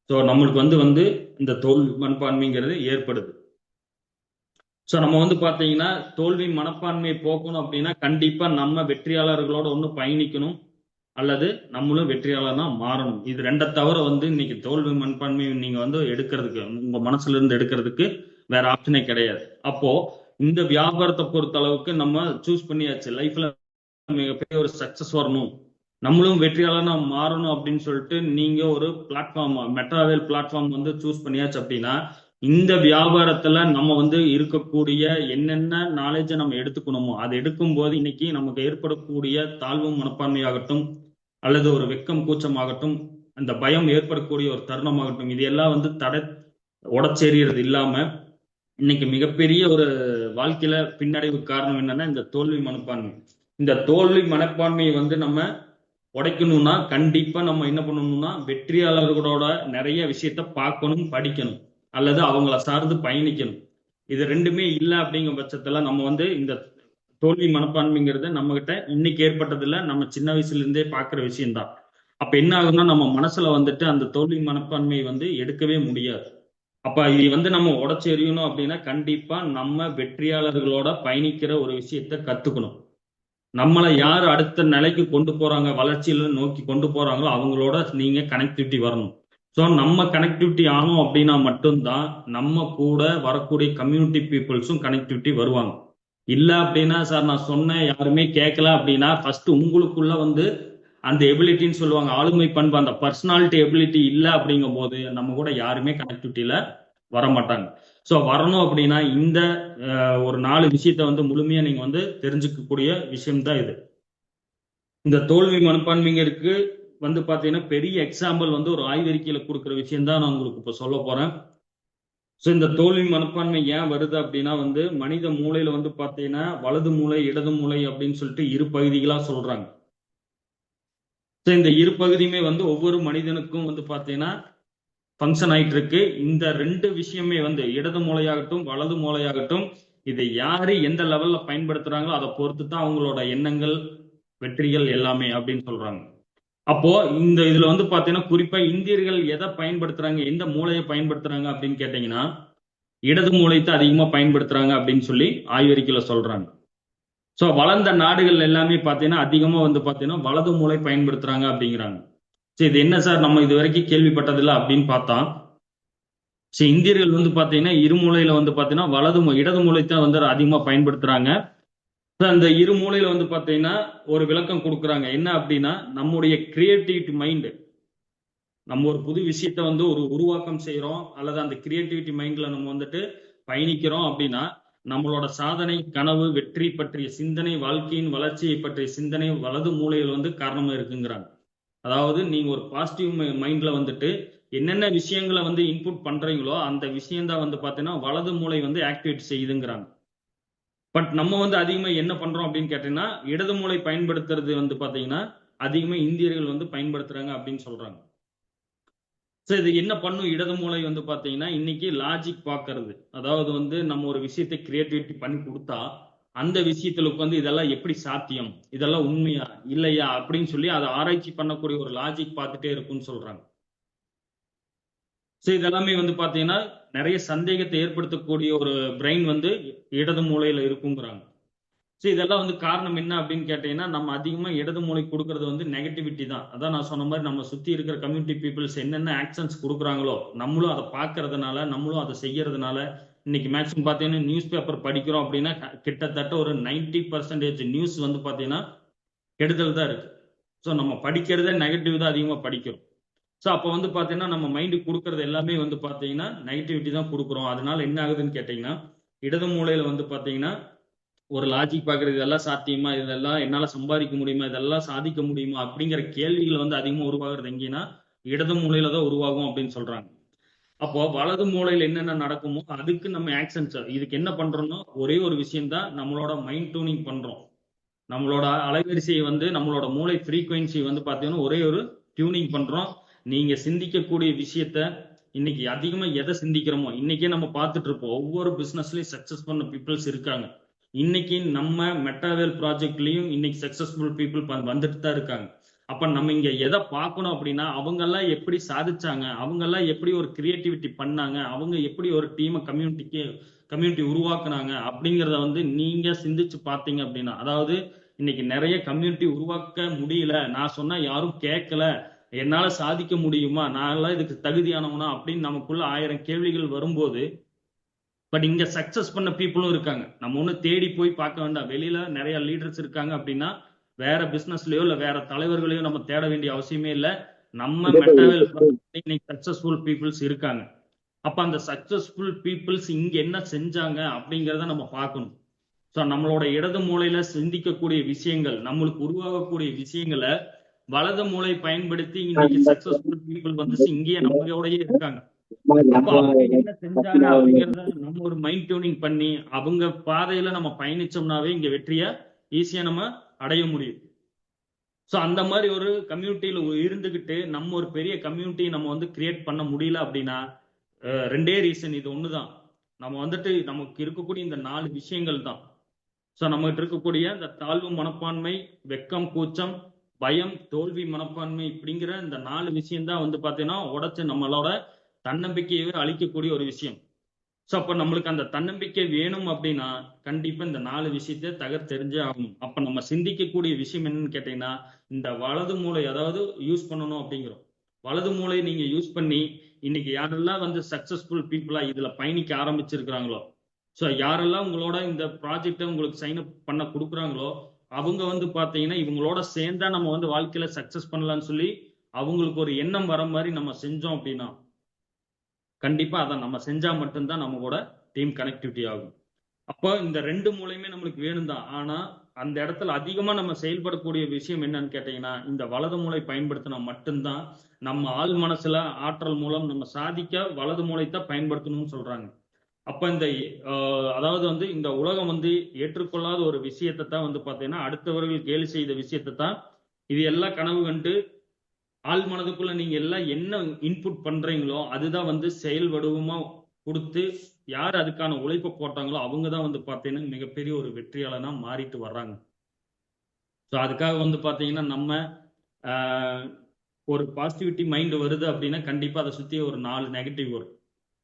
Speaker 1: ஸோ நம்மளுக்கு வந்து இந்த தோல்வி மனப்பான்மைங்கிறது ஏற்படுது. ஸோ நம்ம வந்து பார்த்தீங்கன்னா தோல்வி மனப்பான்மையை போக்கணும் அப்படின்னா கண்டிப்பா நம்ம வெற்றியாளர்களோட ஒன்று பயணிக்கணும் அல்லது நம்மளும் வெற்றியாளர்னா மாறணும். இது ரெண்டை தவிர வந்து இன்னைக்கு தோல்வி மனப்பான்மை நீங்க வந்து எடுக்கிறதுக்கு உங்க மனசுல இருந்து எடுக்கிறதுக்கு வேற ஆப்ஷனே கிடையாது. அப்போ இந்த வியாபாரத்தை பொறுத்த அளவுக்கு நம்ம சூஸ் பண்ணியாச்சு, லைஃப்ல மிகப்பெரிய ஒரு சக்சஸ் வரணும், நம்மளும் வெற்றியாளனா மாறணும் அப்படின்னு சொல்லிட்டு நீங்க ஒரு பிளாட்ஃபார்ம், மெட்டாவேல் பிளாட்ஃபார்ம் வந்து சூஸ் பண்ணியாச்சு அப்படின்னா இந்த வியாபாரத்துல நம்ம வந்து இருக்கக்கூடிய என்னென்ன நாலேஜை நம்ம எடுத்துக்கணுமோ அதை எடுக்கும் போது இன்னைக்கு நமக்கு ஏற்படக்கூடிய தாழ்வு மனப்பான்மையாகட்டும் அல்லது ஒரு வெக்கம் கூச்சமாகட்டும், அந்த பயம் ஏற்படக்கூடிய ஒரு தருணமாகட்டும், இது எல்லாம் வந்து உடச்சேரியறது இல்லாம இன்னைக்கு மிகப்பெரிய ஒரு வாழ்க்கையில பின்னடைவு காரணம் என்னன்னா இந்த தோல்வி மனப்பான்மை. இந்த தோல்வி மனப்பான்மையை வந்து நம்ம உடைக்கணும்னா கண்டிப்பா நம்ம என்ன பண்ணணும்னா வெற்றியாளர்களோட நிறைய விஷயத்த பார்க்கணும், படிக்கணும் அல்லது அவங்கள சார்ந்து பயணிக்கணும். இது ரெண்டுமே இல்லை அப்படிங்கிற பட்சத்துல நம்ம வந்து இந்த தோல்வி மனப்பான்மைங்கிறது நம்ம கிட்ட இன்னைக்கு ஏற்பட்டது இல்லை, நம்ம சின்ன வயசுல இருந்தே பார்க்குற விஷயம்தான். அப்ப என்ன ஆகும்னா நம்ம மனசுல வந்துட்டு அந்த தோல்வி மனப்பான்மையை வந்து எடுக்கவே முடியாது. அப்ப இது வந்து நம்ம உடச்சி எறியணும் அப்படின்னா கண்டிப்பா நம்ம வெற்றியாளர்களோட பயணிக்கிற ஒரு விஷயத்த கத்துக்கணும். நம்மளை யார் அடுத்த நிலைக்கு கொண்டு போறாங்க, வளர்ச்சியில நோக்கி கொண்டு போறாங்களோ அவங்களோட நீங்க கனெக்டிவிட்டி வரணும். ஸோ நம்ம கனெக்டிவிட்டி ஆனோம் அப்படின்னா மட்டும்தான் நம்ம கூட வரக்கூடிய கம்யூனிட்டி பீப்புள்ஸும் கனெக்டிவிட்டி வருவாங்க. இல்ல அப்படின்னா சார் நான் சொன்னேன் யாருமே கேட்கல அப்படின்னா ஃபர்ஸ்ட் உங்களுக்குள்ள வந்து அந்த எபிலிட்டின்னு சொல்லுவாங்க, ஆளுமை பண்பு, அந்த பர்சனாலிட்டி எபிலிட்டி இல்லை அப்படிங்கும் போது நம்ம கூட யாருமே கனெக்டிவிட்டியில வர மாட்டாங்க. ஸோ வரணும் அப்படின்னா இந்த ஒரு 4 விஷயத்த வந்து முழுமையா நீங்க வந்து தெரிஞ்சுக்கக்கூடிய விஷயம்தான் இது. இந்த தோல்வி மனப்பான்மைங்கிறதுக்கு வந்து பாத்தீங்கன்னா பெரிய எக்ஸாம்பிள் வந்து ஒரு ஆய்வறிக்கையில கொடுக்குற விஷயம் தான் நான் உங்களுக்கு இப்போ சொல்ல போறேன். ஸோ இந்த தோல்வி மனப்பான்மை ஏன் வருது அப்படின்னா வந்து மனித மூளையில வந்து பாத்தீங்கன்னா வலது மூளை இடது மூளை அப்படின்னு சொல்லிட்டு 2 பகுதிகளா சொல்றாங்க. ஸோ இந்த 2 பகுதியுமே வந்து ஒவ்வொரு மனிதனுக்கும் வந்து பாத்தீங்கன்னா ஃபங்க்ஷன் ஆயிட்டு இருக்கு. இந்த 2 விஷயமே வந்து இடது மூளையாகட்டும் வலது மூளையாகட்டும் இதை யாரு எந்த லெவல்ல பயன்படுத்துறாங்களோ அதை பொறுத்து தான் அவங்களோட எண்ணங்கள் வெற்றிகள் எல்லாமே அப்படின்னு சொல்றாங்க. அப்போ இந்த இதுல வந்து பாத்தீங்கன்னா குறிப்பா இந்தியர்கள் எதை பயன்படுத்துறாங்க, எந்த மூளையை பயன்படுத்துறாங்க அப்படின்னு கேட்டீங்கன்னா இடது மூளைத்தை அதிகமா பயன்படுத்துறாங்க அப்படின்னு சொல்லி ஆய்வறிக்கையில சொல்றாங்க. ஸோ வளர்ந்த நாடுகள் எல்லாமே பாத்தீங்கன்னா அதிகமா வந்து பாத்தீங்கன்னா வலது மூளை பயன்படுத்துறாங்க அப்படிங்கிறாங்க. சரி இது என்ன சார் நம்ம இது வரைக்கும் கேள்விப்பட்டதில்லை அப்படின்னு பார்த்தா சரி இந்தியர்கள் வந்து பாத்தீங்கன்னா இருமூலையில வந்து பாத்தீங்கன்னா இடது மூளைத்தான் வந்து அதிகமா பயன்படுத்துறாங்க. அந்த 2 மூலையில வந்து பாத்தீங்கன்னா ஒரு விளக்கம் கொடுக்குறாங்க. என்ன அப்படின்னா நம்முடைய கிரியேட்டிவிட்டி மைண்டு, நம்ம ஒரு புது விஷயத்த வந்து ஒரு உருவாக்கம் செய்யறோம் அல்லது அந்த கிரியேட்டிவிட்டி மைண்ட்ல நம்ம வந்துட்டு பயணிக்கிறோம் அப்படின்னா நம்மளோட சாதனை, கனவு, வெற்றி பற்றிய சிந்தனை, வாழ்க்கையின் வளர்ச்சியை பற்றிய சிந்தனை வலது மூலையில் வந்து காரணமா இருக்குங்கிறாங்க. அதாவது நீங்க ஒரு பாசிட்டிவ் மைண்ட்ல வந்துட்டு என்னென்ன விஷயங்களை வந்து இன்புட் பண்றீங்களோ அந்த விஷயம்தான் வந்து பாத்தீங்கன்னா வலது மூளை வந்து ஆக்டிவேட் செய்யுதுங்கிறாங்க. பட் நம்ம வந்து அதிகமா என்ன பண்றோம் அப்படின்னு கேட்டீங்கன்னா இடது மூளை பயன்படுத்துறது வந்து பாத்தீங்கன்னா அதிகமா இந்தியர்கள் வந்து பயன்படுத்துறாங்க அப்படின்னு சொல்றாங்க. சரி இது என்ன பண்ணும் இடது மூளை வந்து பாத்தீங்கன்னா இன்னைக்கு லாஜிக் பார்க்கறது, அதாவது வந்து நம்ம ஒரு விஷயத்தை கிரியேட்டிவிட்டி பண்ணி கொடுத்தா அந்த விஷயத்துல உட்காந்து இதெல்லாம் எப்படி சாத்தியம், இதெல்லாம் உண்மையா இல்லையா அப்படின்னு சொல்லி அதை ஆராய்ச்சி பண்ணக்கூடிய ஒரு லாஜிக் பார்த்துட்டே இருக்குன்னு சொல்றாங்க. ஸோ இதெல்லாமே வந்து பாத்தீங்கன்னா நிறைய சந்தேகத்தை ஏற்படுத்தக்கூடிய ஒரு பிரெயின் வந்து இடது மூலையில இருக்குங்கிறாங்க. ஸோ இதெல்லாம் வந்து காரணம் என்ன அப்படின்னு கேட்டீங்கன்னா, நம்ம அதிகமா இடது மூளை கொடுக்கறது வந்து நெகட்டிவிட்டி தான். அதான் நான் சொன்ன மாதிரி நம்ம சுத்தி இருக்கிற கம்யூனிட்டி பீப்புள்ஸ் என்னென்ன ஆக்ஷன்ஸ் கொடுக்குறாங்களோ நம்மளும் அதை பார்க்கறதுனால, நம்மளும் அதை செய்யறதுனால, இன்னைக்கு மேக்ஸிமம் பார்த்தீங்கன்னா நியூஸ் பேப்பர் படிக்கிறோம் அப்படின்னா கிட்டத்தட்ட ஒரு 90% நியூஸ் வந்து பார்த்தீங்கன்னா கெடுதல் தான் இருக்கு. ஸோ நம்ம படிக்கிறதே நெகட்டிவ் தான் அதிகமாக படிக்கிறோம். ஸோ அப்போ வந்து பார்த்தீங்கன்னா நம்ம மைண்டுக்கு கொடுக்கறது எல்லாமே வந்து பார்த்தீங்கன்னா நெகட்டிவிட்டி தான் கொடுக்குறோம். அதனால என்ன ஆகுதுன்னு கேட்டிங்கன்னா, இடது மூலையில வந்து பார்த்தீங்கன்னா ஒரு லாஜிக் பார்க்குறது, இதெல்லாம் சாத்தியமா, இதெல்லாம் என்னால் சம்பாதிக்க முடியுமா, இதெல்லாம் சாதிக்க முடியுமா அப்படிங்கிற கேள்விகள் வந்து அதிகமாக உருவாகிறது எங்கேன்னா இடது மூலையில தான் உருவாகும் அப்படின்னு சொல்றாங்க. அப்போ வலது மூலையில என்னென்ன நடக்குமோ அதுக்கு நம்ம ஆக்ஷன்ஸ் இதுக்கு என்ன பண்றோம்னா ஒரே ஒரு விஷயம் தான், நம்மளோட மைண்ட் டியூனிங் பண்றோம். நம்மளோட அலைவரிசையை வந்து நம்மளோட மூளை ஃப்ரீக்வன்சி வந்து பார்த்தீங்கன்னா ஒரே ஒரு டியூனிங் பண்றோம். நீங்க சிந்திக்கக்கூடிய விஷயத்த இன்னைக்கு அதிகமா எதை சிந்திக்கிறோமோ, இன்னைக்கே நம்ம பார்த்துட்டு இருப்போம் ஒவ்வொரு பிசினஸ்லயும் சக்சஸ் பண்ண பீப்புள்ஸ் இருக்காங்க. இன்னைக்கு நம்ம மெட்டாவேல் ப்ராஜெக்ட்லயும் இன்னைக்கு சக்சஸ்ஃபுல் பீப்புள் வந்துட்டு தான் இருக்காங்க. அப்ப நம்ம இங்க எதை பார்க்கணும் அப்படின்னா, அவங்க எல்லாம் எப்படி சாதிச்சாங்க, அவங்க எல்லாம் எப்படி ஒரு கிரியேட்டிவிட்டி பண்ணாங்க, அவங்க எப்படி ஒரு டீமை கம்யூனிட்டி உருவாக்குனாங்க அப்படிங்கிறத வந்து நீங்க சிந்திச்சு பார்த்தீங்க அப்படின்னா, அதாவது இன்னைக்கு நிறைய கம்யூனிட்டி உருவாக்க முடியல, நான் சொன்னா யாரும் கேட்கல, என்னால சாதிக்க முடியுமா, நான் எல்லாம் இதுக்கு தகுதியானவனா அப்படின்னு நமக்குள்ள 1000 கேள்விகள் வரும்போது, பட் இங்க சக்சஸ் பண்ண பீப்புளும் இருக்காங்க. நம்ம ஒண்ணு தேடி போய் பார்க்க வேண்டாம். வெளியில நிறைய லீடர்ஸ் இருக்காங்க அப்படின்னா வேற பிசினஸ்லயோ இல்ல வேற தலைவர்களையோ நம்ம தேட வேண்டிய அவசியமே இல்லை. நம்ம மெட்டாவேல் இன்னைக்கு சக்சஸ்ஃபுல் பீப்புள்ஸ் இருக்காங்க. அப்ப அந்த சக்சஸ்ஃபுல் பீப்புள்ஸ் இங்க என்ன செஞ்சாங்க அப்படிங்கிறத நம்ம பார்க்கணும். ஸோ நம்மளோட இடது மூலையில சிந்திக்கக்கூடிய விஷயங்கள், நம்மளுக்கு உருவாகக்கூடிய விஷயங்களை வலது மூளை பயன்படுத்தி இன்னைக்கு சக்சஸ்ஃபுல் பீப்புள் வந்து இங்கேயே நம்மளோடயே இருக்காங்க. அப்போ அவங்க என்ன செஞ்சாங்க அப்படிங்கறத நம்ம ஒரு மைண்ட் டியூனிங் பண்ணி அவங்க பாதையில நம்ம பயணிச்சோம்னாவே இங்க வெற்றியா ஈஸியா நம்ம அடைய முடியும். ஸோ அந்த மாதிரி ஒரு கம்யூனிட்டியில இருந்துகிட்டு நம்ம ஒரு பெரிய கம்யூனிட்டி நம்ம வந்து கிரியேட் பண்ண முடியல அப்படின்னா ரெண்டே ரீசன், இது ஒண்ணுதான். நம்ம வந்துட்டு நமக்கு இருக்கக்கூடிய இந்த 4 விஷயங்கள் தான். ஸோ நம்மகிட்ட இருக்கக்கூடிய இந்த தாழ்வு மனப்பான்மை, வெக்கம், கூச்சம், பயம், தோல்வி மனப்பான்மை இப்படிங்கிற இந்த 4 விஷயம் தான் வந்து பாத்தீங்கன்னா உடைச்சு நம்மளோட தன்னம்பிக்கையவே அளிக்கக்கூடிய ஒரு விஷயம். ஸோ அப்ப நம்மளுக்கு அந்த தன்னம்பிக்கை வேணும் அப்படின்னா கண்டிப்பா இந்த 4 விஷயத்த தெரிஞ்சே ஆகணும். அப்ப நம்ம சிந்திக்கக்கூடிய விஷயம் என்னன்னு கேட்டீங்கன்னா, இந்த வலது மூளை அதாவது யூஸ் பண்ணணும் அப்படிங்கிறோம். வலது மூளை நீங்க யூஸ் பண்ணி இன்னைக்கு யாரெல்லாம் வந்து சக்சஸ்ஃபுல் பீப்புளா இதுல பயணிக்க ஆரம்பிச்சிருக்கிறாங்களோ, ஸோ யாரெல்லாம் உங்களோட இந்த ப்ராஜெக்டை உங்களுக்கு சைன் அப் பண்ண கொடுக்குறாங்களோ அவங்க வந்து பாத்தீங்கன்னா இவங்களோட சேர்ந்தா நம்ம வந்து வாழ்க்கையில சக்சஸ் பண்ணலாம்னு சொல்லி அவங்களுக்கு ஒரு எண்ணம் வர மாதிரி நம்ம செஞ்சோம் அப்படின்னா கண்டிப்பா அதை நம்ம செஞ்சா மட்டும்தான் நம்ம கூட டீம் கனெக்டிவிட்டி ஆகும். அப்போ இந்த 2 மூலையுமே நம்மளுக்கு வேணும் தான். ஆனா அந்த இடத்துல அதிகமா நம்ம செயல்படக்கூடிய விஷயம் என்னன்னு கேட்டீங்கன்னா, இந்த வலது மூளை பயன்படுத்தினா மட்டும்தான் நம்ம ஆள் மனசுல ஆற்றல் மூலம் நம்ம சாதிக்க வலது மூளைத்தான் பயன்படுத்தணும்னு சொல்றாங்க. அப்ப இந்த அதாவது வந்து இந்த உலகம் வந்து ஏற்றுக்கொள்ளாத ஒரு விஷயத்தை தான் வந்து பாத்தீங்கன்னா அடுத்தவர்கள் கேலி செய்த விஷயத்தை தான் இது எல்லாம் கனவு கண்டு ஆள் மனதுக்குள்ள நீங்க எல்லாம் என்ன இன்புட் பண்றீங்களோ அதுதான் வந்து செயல் வடிவமா கொடுத்து யார் அதுக்கான உழைப்பை போட்டாங்களோ அவங்கதான் வந்து பாத்தீங்கன்னா மிகப்பெரிய ஒரு வெற்றியாளனா மாறிட்டு வர்றாங்க. ஸோ அதுக்காக வந்து பாத்தீங்கன்னா நம்ம ஒரு பாசிட்டிவிட்டி மைண்ட் வருது அப்படின்னா கண்டிப்பா அதை சுத்தி ஒரு 4 நெகட்டிவ் வரும்.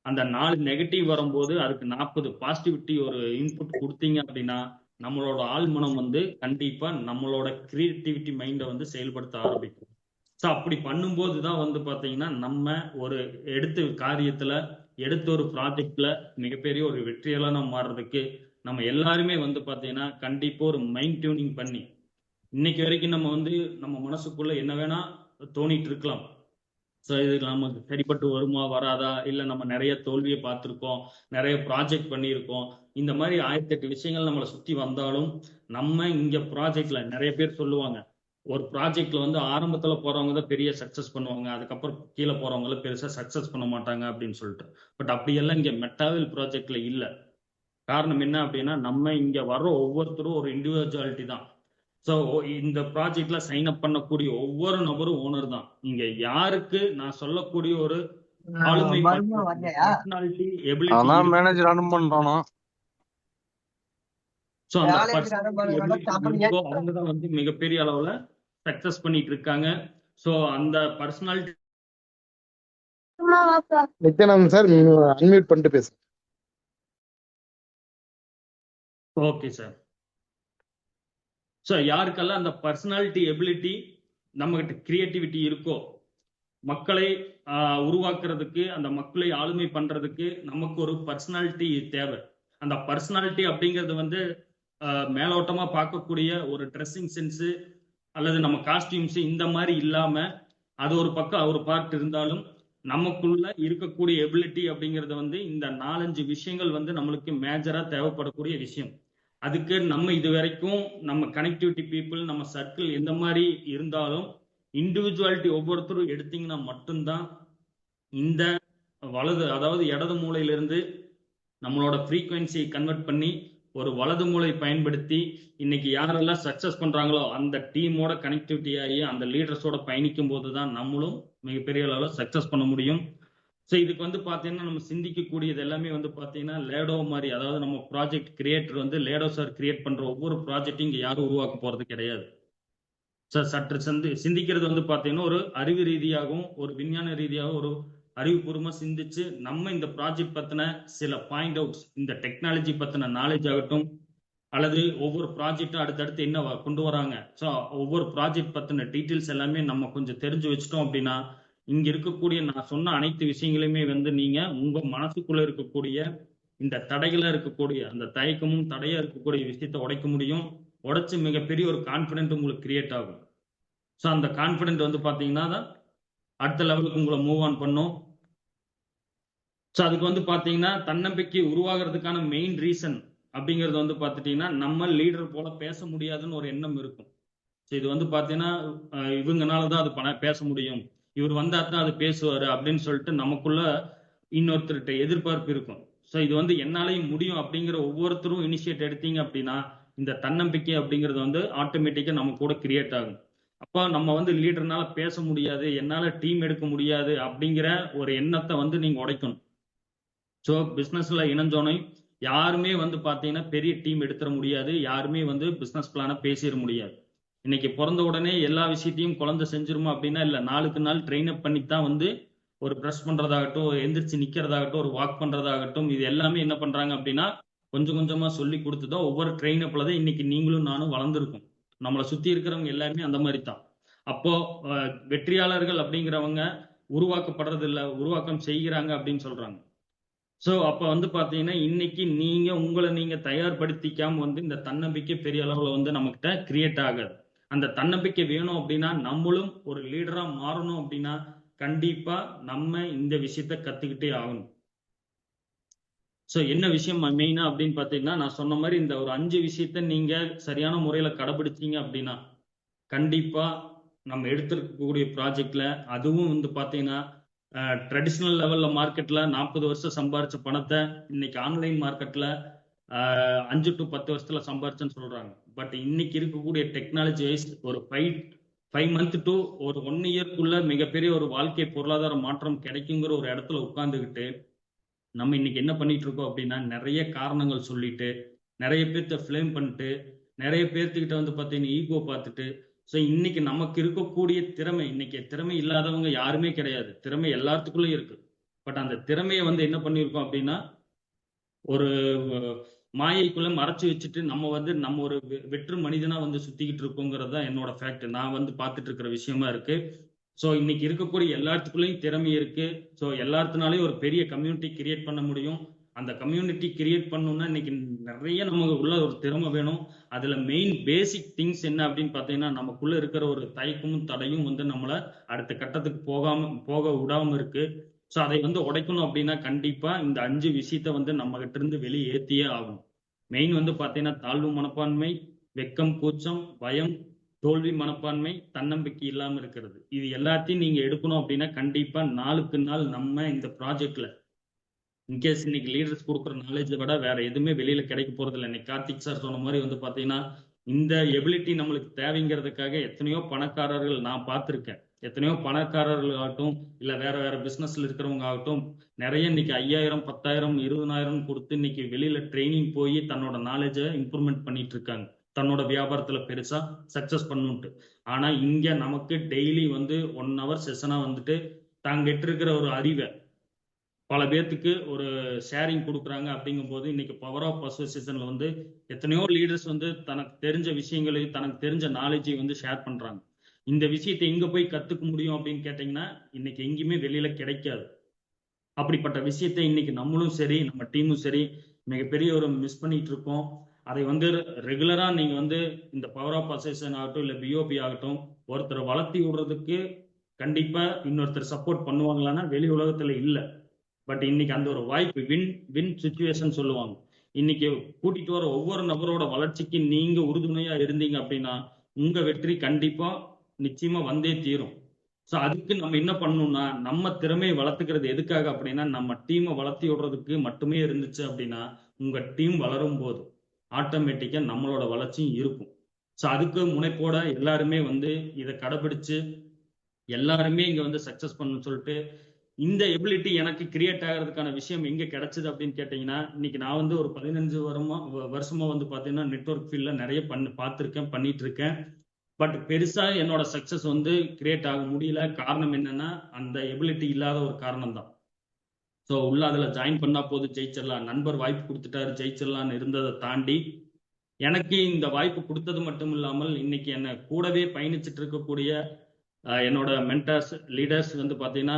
Speaker 1: அந்த 4 நெகட்டிவ் வரும்போது அதுக்கு 40 பாசிட்டிவிட்டி ஒரு இன்புட் கொடுத்தீங்க அப்படின்னா நம்மளோட ஆழ்மனம் வந்து கண்டிப்பா நம்மளோட கிரியேட்டிவிட்டி மைண்டை வந்து செயல்படுத்த ஆரம்பிக்கும். ஸோ அப்படி பண்ணும்போது தான் வந்து பார்த்தீங்கன்னா நம்ம ஒரு எடுத்த காரியத்தில் எடுத்த ஒரு ப்ராஜெக்ட்ல மிகப்பெரிய ஒரு வெற்றியாளனா மாறுறதுக்கு நம்ம எல்லாருமே வந்து பார்த்தீங்கன்னா கண்டிப்பாக ஒரு மைண்ட் டியூனிங் பண்ணி இன்னைக்கு வரைக்கும் நம்ம வந்து நம்ம மனசுக்குள்ள என்ன வேணா தோணிட்டு இருக்கலாம். ஸோ இது நமக்கு சரிப்பட்டு வருமா வராதா, இல்லை நம்ம நிறைய தோல்வியை பார்த்துருக்கோம், நிறைய ப்ராஜெக்ட் பண்ணியிருக்கோம், இந்த மாதிரி 1008 விஷயங்கள் நம்மளை சுற்றி வந்தாலும் நம்ம இங்கே ப்ராஜெக்ட்ல நிறைய பேர் சொல்லுவாங்க ஒரு ப்ராஜெக்ட்ல வந்து ஆரம்பத்துல போறவங்க தான் பெரிய சக்சஸ் பண்ணுவாங்க, அதுக்கப்புறம் கீழே போறவங்கள பெருசா சக்சஸ் பண்ண மாட்டாங்க அப்படின்னு சொல்லிட்டு. பட் அப்படியெல்லாம் இங்க மெட்டாவேல் ப்ராஜெக்ட்ல இல்ல. காரணம் என்ன அப்படின்னா நம்ம இங்க வர்ற ஒவ்வொருத்தரும் ஒரு இண்டிவிஜுவாலிட்டி தான். ஸோ இந்த ப்ராஜெக்ட்ல சைன் அப் பண்ணக்கூடிய ஒவ்வொரு நபரும் ஓனர் தான். இங்க யாருக்கு நான் சொல்லக்கூடிய ஒரு ஆளுமை பர்சனாலிட்டி எபிலிட்டி
Speaker 5: மேனேஜர் ரன் பண்றானா,
Speaker 1: ஸோ அந்த பர்சனாலிட்டி அவங்க தான் வந்து மிகப்பெரிய அளவுல சக்சஸ் பண்ணிட்டு இருக்காங்க. ஸோ அந்த பர்சனாலிட்டி
Speaker 5: நித்யானந்த் சார் அன்மியூட் பண்ணிட்டு பேசுங்க.
Speaker 1: Okay sir. ஸோ யாருக்கெல்லாம் அந்த பர்சனாலிட்டி எபிலிட்டி நம்மகிட்ட கிரியேட்டிவிட்டி இருக்கோ, மக்களை உருவாக்குறதுக்கு, அந்த மக்களை ஆளுமை பண்றதுக்கு நமக்கு ஒரு பர்சனாலிட்டி தேவை. அந்த பர்சனாலிட்டி அப்படிங்கிறது வந்து மேலோட்டமா பார்க்கக்கூடிய ஒரு ட்ரெஸ்ஸிங் சென்ஸு அல்லது நம்ம காஸ்டியூம்ஸ் இந்த மாதிரி இல்லாம அது ஒரு பக்கம் ஒரு பார்ட் இருந்தாலும் நமக்குள்ள இருக்கக்கூடிய எபிலிட்டி அப்படிங்கிறது வந்து இந்த 4-5 விஷயங்கள் வந்து நம்மளுக்கு மேஜரா தேவைப்படக்கூடிய விஷயம். அதுக்கு நம்ம இது வரைக்கும் நம்ம கனெக்டிவிட்டி பீப்புள், நம்ம சர்க்கிள் எந்த மாதிரி இருந்தாலும் இண்டிவிஜுவாலிட்டி ஒவ்வொருத்தரும் எடுத்தீங்கன்னா மட்டும்தான் இந்த அதாவது இடது மூலையிலிருந்து நம்மளோட ஃப்ரீக்குவென்சியை கன்வெர்ட் பண்ணி ஒரு வலது மூளை பயன்படுத்தி இன்னைக்கு யாரெல்லாம் சக்சஸ் பண்றாங்களோ அந்த டீமோட கனெக்டிவிட்டி ஆகி அந்த லீடர்ஸோட பயணிக்கும் போது தான் நம்மளும் மிகப்பெரிய அளவில் சக்சஸ் பண்ண முடியும். ஸோ இதுக்கு வந்து பார்த்தீங்கன்னா நம்ம சிந்திக்கக்கூடியது எல்லாமே வந்து பார்த்தீங்கன்னா லேடோ மாதிரி, அதாவது நம்ம ப்ராஜெக்ட் கிரியேட்டர் வந்து லேடோ சார் கிரியேட் பண்ற ஒவ்வொரு ப்ராஜெக்டையும் இங்கே யாரும் உருவாக்க போறது கிடையாது. சார் சற்று சிந்திக்கிறது வந்து பார்த்தீங்கன்னா ஒரு அறிவு ரீதியாகவும் ஒரு விஞ்ஞான ரீதியாகவும் ஒரு அறிவுபூர்வமாக சிந்திச்சு நம்ம இந்த ப்ராஜெக்ட் பற்றின சில பாயிண்ட் அவுட்ஸ், இந்த டெக்னாலஜி பற்றின நாலேஜ் ஆகட்டும் அல்லது ஒவ்வொரு ப்ராஜெக்டும் அடுத்தடுத்து என்ன கொண்டு வராங்க, ஸோ ஒவ்வொரு ப்ராஜெக்ட் பற்றின டீட்டெயில்ஸ் எல்லாமே நம்ம கொஞ்சம் தெரிஞ்சு வச்சிட்டோம் அப்படின்னா இங்க இருக்கக்கூடிய நான் சொன்ன அனைத்து விஷயங்களையுமே வந்து நீங்க உங்க மனசுக்குள்ள இருக்கக்கூடிய இந்த தடைகளா இருக்கக்கூடிய அந்த தயக்கமும் தடையா இருக்கக்கூடிய விஷயத்த உடைக்க முடியும். உடைச்சு மிகப்பெரிய ஒரு கான்ஃபிடென்ட் உங்களுக்கு கிரியேட் ஆகும். ஸோ அந்த கான்ஃபிடென்ட் வந்து பாத்தீங்கன்னா தான் அடுத்த லெவலுக்கு உங்களை மூவ் ஆன் பண்ணும். ஸோ அதுக்கு வந்து பாத்தீங்கன்னா தன்னம்பிக்கை உருவாகிறதுக்கான மெயின் ரீசன் அப்படிங்கிறது வந்து பாத்துட்டீங்கன்னா நம்ம லீடர் போல பேச முடியாதுன்னு ஒரு எண்ணம் இருக்கும். ஸோ இது வந்து பாத்தீங்கன்னா இவங்கனாலதான் அது பேச முடியும், இவர் வந்தா தான் அது பேசுவாரு அப்படின்னு சொல்லிட்டு நமக்குள்ள இன்னொருத்தர்கிட்ட எதிர்பார்ப்பு இருக்கும். ஸோ இது வந்து என்னாலையும் முடியும் அப்படிங்கிற ஒவ்வொருத்தரும் இனிஷியேட் எடுத்தீங்க அப்படின்னா இந்த தன்னம்பிக்கை அப்படிங்கிறது வந்து ஆட்டோமேட்டிக்கா நம்ம கூட கிரியேட் ஆகும். அப்போ நம்ம வந்து லீடர்னால பேச முடியாது, என்னால டீம் எடுக்க முடியாது அப்படிங்கிற ஒரு எண்ணத்தை வந்து நீங்க உடைக்கணும். ஸோ பிஸ்னஸ்ல இணைஞ்சோனே யாருமே வந்து பாத்தீங்கன்னா பெரிய டீம் எடுத்துட முடியாது, யாருமே வந்து பிஸ்னஸ் பிளானை பேசிட முடியாது. இன்னைக்கு பிறந்த உடனே எல்லா விஷயத்தையும் குழந்தை செஞ்சிருமா அப்படின்னா இல்லை, நாளுக்கு நாள் ட்ரெயின் அப் பண்ணி தான் வந்து ஒரு ப்ரஷ் பண்றதாகட்டும், எந்திரிச்சு நிக்கிறதாகட்டும், ஒரு வாக் பண்றதாகட்டும், இது எல்லாமே என்ன பண்றாங்க அப்படின்னா கொஞ்சம் கொஞ்சமா சொல்லி கொடுத்துதான் ஒவ்வொரு ட்ரெயின் அப்ல தான் இன்னைக்கு நீங்களும் நானும் வளர்ந்துருக்கோம். நம்மளை சுத்தி இருக்கிறவங்க எல்லாருமே அந்த மாதிரி தான். அப்போ வெற்றியாளர்கள் அப்படிங்கிறவங்க உருவாக்கப்படுறது இல்லை, உருவாக்கம் செய்கிறாங்க அப்படின்னு சொல்றாங்க. ஸோ அப்போ வந்து பார்த்தீங்கன்னா இன்னைக்கு நீங்க உங்களை நீங்க தயார்படுத்திக்காம வந்து இந்த தன்னம்பிக்கை பெரிய அளவில் வந்து நம்மகிட்ட கிரியேட் ஆகாது. அந்த தன்னம்பிக்கை வேணும் அப்படின்னா நம்மளும் ஒரு லீடரா மாறணும் அப்படின்னா கண்டிப்பா நம்ம இந்த விஷயத்த கத்துக்கிட்டே ஆகணும். ஸோ என்ன விஷயம் மெயினா அப்படின்னு பார்த்தீங்கன்னா நான் சொன்ன மாதிரி இந்த ஒரு 5 விஷயத்த நீங்க சரியான முறையில கடைபிடிச்சீங்க அப்படின்னா கண்டிப்பா நம்ம எடுத்திருக்கக்கூடிய ப்ராஜெக்ட்ல அதுவும் வந்து பார்த்தீங்கன்னா ட்ரெடிஷ்னல் லெவல்ல மார்க்கெட்ல 40 வருஷம் சம்பாரிச்ச பணத்தை இன்னைக்கு ஆன்லைன் மார்க்கெட்ல 5 to 10 வருஷத்துல சம்பாரிச்சேன்னு சொல்றாங்க. பட் இன்னைக்கு இருக்கக்கூடிய டெக்னாலஜி வைஸ் ஒரு 5 month to ஒரு 1 yearக்குள்ள மிகப்பெரிய ஒரு வாழ்க்கை பொருளாதார மாற்றம் கிடைக்குங்கிற ஒரு இடத்துல உட்கார்ந்துக்கிட்டு நம்ம இன்னைக்கு என்ன பண்ணிட்டு இருக்கோம் அப்படின்னா நிறைய காரணங்கள் சொல்லிட்டு நிறைய பேர்த்த ஃபிளேம் பண்ணிட்டு நிறைய பேர்த்துக்கிட்ட வந்து பார்த்தீங்கன்னா ஈகோ பார்த்துட்டு ஸோ இன்னைக்கு நமக்கு இருக்கக்கூடிய திறமை, இன்னைக்கு திறமை இல்லாதவங்க யாருமே கிடையாது, திறமை எல்லாத்துக்குள்ளயும் இருக்கு. பட் அந்த திறமையை வந்து என்ன பண்ணியிருக்கோம் அப்படின்னா ஒரு மாயைக்குள்ள மறைச்சு வச்சுட்டு நம்ம ஒரு வெற்று மனிதனா வந்து சுத்திக்கிட்டு இருக்கோங்கிறது தான் என்னோட ஃபேக்ட், நான் வந்து பார்த்துட்டு இருக்கிற விஷயமா இருக்கு. ஸோ இன்னைக்கு இருக்கக்கூடிய எல்லாத்துக்குள்ளேயும் திறமை இருக்கு. ஸோ எல்லாத்துனாலையும் ஒரு பெரிய கம்யூனிட்டி கிரியேட் பண்ண முடியும். அந்த கம்யூனிட்டி கிரியேட் பண்ணணும்னா இன்னைக்கு நிறைய நமக்கு உள்ள ஒரு திறமை வேணும். அதுல மெயின் பேசிக் திங்ஸ் என்ன அப்படின்னு பார்த்தீங்கன்னா நமக்குள்ள இருக்கிற ஒரு தயக்கமும் தடையும் வந்து நம்மளை அடுத்த கட்டத்துக்கு போக விடாம இருக்கு. ஸோ அதை வந்து உடைக்கணும் அப்படின்னா கண்டிப்பா இந்த 5 விஷயத்த வந்து நம்ம கிட்ட இருந்து வெளியே ஏத்தியே ஆகும். மெயின் வந்து பார்த்தீங்கன்னா தாழ்வு மனப்பான்மை, வெக்கம், கூச்சம், பயம், தோல்வி மனப்பான்மை, தன்னம்பிக்கை இல்லாம இருக்கிறது. இது எல்லாத்தையும் நீங்க எடுக்கணும் அப்படின்னா கண்டிப்பா நாளுக்கு நாள் நம்ம இந்த ப்ராஜெக்ட்ல இன்கேஸ் இன்னைக்கு லீடர்ஸ் கொடுக்குற நாலேஜை விட வேற எதுவுமே வெளியில கிடைக்க போறது இல்லை. இன்னைக்கு கார்த்திக் சார் சொன்ன மாதிரி வந்து பாத்தீங்கன்னா இந்த எபிலிட்டி நம்மளுக்கு தேவைங்கிறதுக்காக எத்தனையோ பணக்காரர்கள் நான் பார்த்துருக்கேன். எத்தனையோ பணக்காரர்கள் ஆகட்டும் இல்ல வேற வேற பிசினஸ்ல இருக்கிறவங்க ஆகட்டும் நிறைய இன்னைக்கு 5000, 10,000, 20,000 கொடுத்து இன்னைக்கு வெளியில ட்ரைனிங் போய் தன்னோட நாலேஜை இம்ப்ரூவ்மெண்ட் பண்ணிட்டு இருக்காங்க, தன்னோட வியாபாரத்துல பெருசா சக்சஸ் பண்ணுன்ட்டு. ஆனா இங்க நமக்கு டெய்லி வந்து 1 hour செஷனா வந்துட்டு தாங்கிட்ட இருக்கிற ஒரு அறிவை பல பேர்த்துக்கு ஒரு ஷேரிங் கொடுக்குறாங்க. அப்படிங்கும் போது இன்னைக்கு பவர் ஆஃப் அசோசியேஷன்ல வந்து எத்தனையோ லீடர்ஸ் வந்து தனக்கு தெரிஞ்ச விஷயங்களை, தனக்கு தெரிஞ்ச நாலேஜை வந்து ஷேர் பண்றாங்க. இந்த விஷயத்தை எங்க போய் கத்துக்க முடியும் அப்படின்னு கேட்டீங்கன்னா இன்னைக்கு எங்கேயுமே வெளியில கிடைக்காது. அப்படிப்பட்ட விஷயத்தை இன்னைக்கு நம்மளும் சரி, நம்ம டீமும் சரி மிகப்பெரிய ஒரு மிஸ் பண்ணிட்டு இருக்கோம். அதை வந்து ரெகுலரா நீங்க வந்து இந்த பவர் ஆஃப் அசோசியேஷன் ஆகட்டும், இல்ல பிஓபி ஆகட்டும், ஒருத்தரை வளர்த்தி விடுறதுக்கு கண்டிப்பா இன்னொருத்தர் சப்போர்ட் பண்ணுவாங்களான்னா வெளி உலகத்துல இல்ல. பட் இன்னைக்கு அந்த ஒரு வாய்ப்பு வின் வின் சுச்சுவேஷன் சொல்லுவாங்க. இன்னைக்கு கூட்டிட்டு வர ஒவ்வொரு நபரோட வளர்ச்சிக்கு நீங்க உறுதுணையா இருந்தீங்க அப்படின்னா உங்க வெற்றி கண்டிப்பா நிச்சயமா வந்தே தீரும். ஸோ அதுக்கு நம்ம என்ன பண்ணணும்னா நம்ம திறமையை வளர்த்துக்கிறது எதுக்காக அப்படின்னா நம்ம டீமை வளர்த்தி விடுறதுக்கு மட்டுமே இருந்துச்சு அப்படின்னா உங்க டீம் வளரும் போது ஆட்டோமேட்டிக்கா நம்மளோட வளர்ச்சியும் இருக்கும். ஸோ அதுக்கு முனைப்போட எல்லாருமே வந்து இதை கடைபிடிச்சு எல்லாருமே இங்க வந்து சக்சஸ் பண்ணணும்னு சொல்லிட்டு இந்த எபிலிட்டி எனக்கு கிரியேட் ஆகிறதுக்கான விஷயம் எங்க கிடைச்சது அப்படின்னு கேட்டீங்கன்னா இன்னைக்கு நான் வந்து ஒரு 15 வருஷமா வந்து பாத்தீங்கன்னா நெட்வொர்க் ஃபீல்ட்ல நிறைய பார்த்துருக்கேன், பண்ணிட்டு இருக்கேன். பட் பெருசா என்னோட சக்சஸ் வந்து கிரியேட் ஆக முடியல. காரணம் என்னன்னா அந்த எபிலிட்டி இல்லாத ஒரு காரணம் தான். ஸோ உள்ள அதுல ஜாயின் பண்ணா போது ஜெயிச்சிடலாம், நண்பர் வாய்ப்பு கொடுத்துட்டாரு ஜெயிச்சிடலாம்னு இருந்ததை தாண்டி எனக்கு இந்த வாய்ப்பு கொடுத்தது மட்டும் இல்லாமல் இன்னைக்கு என்னை கூடவே பயணிச்சுட்டு இருக்கக்கூடிய என்னோட மென்டர்ஸ் லீடர்ஸ் வந்து பார்த்தீங்கன்னா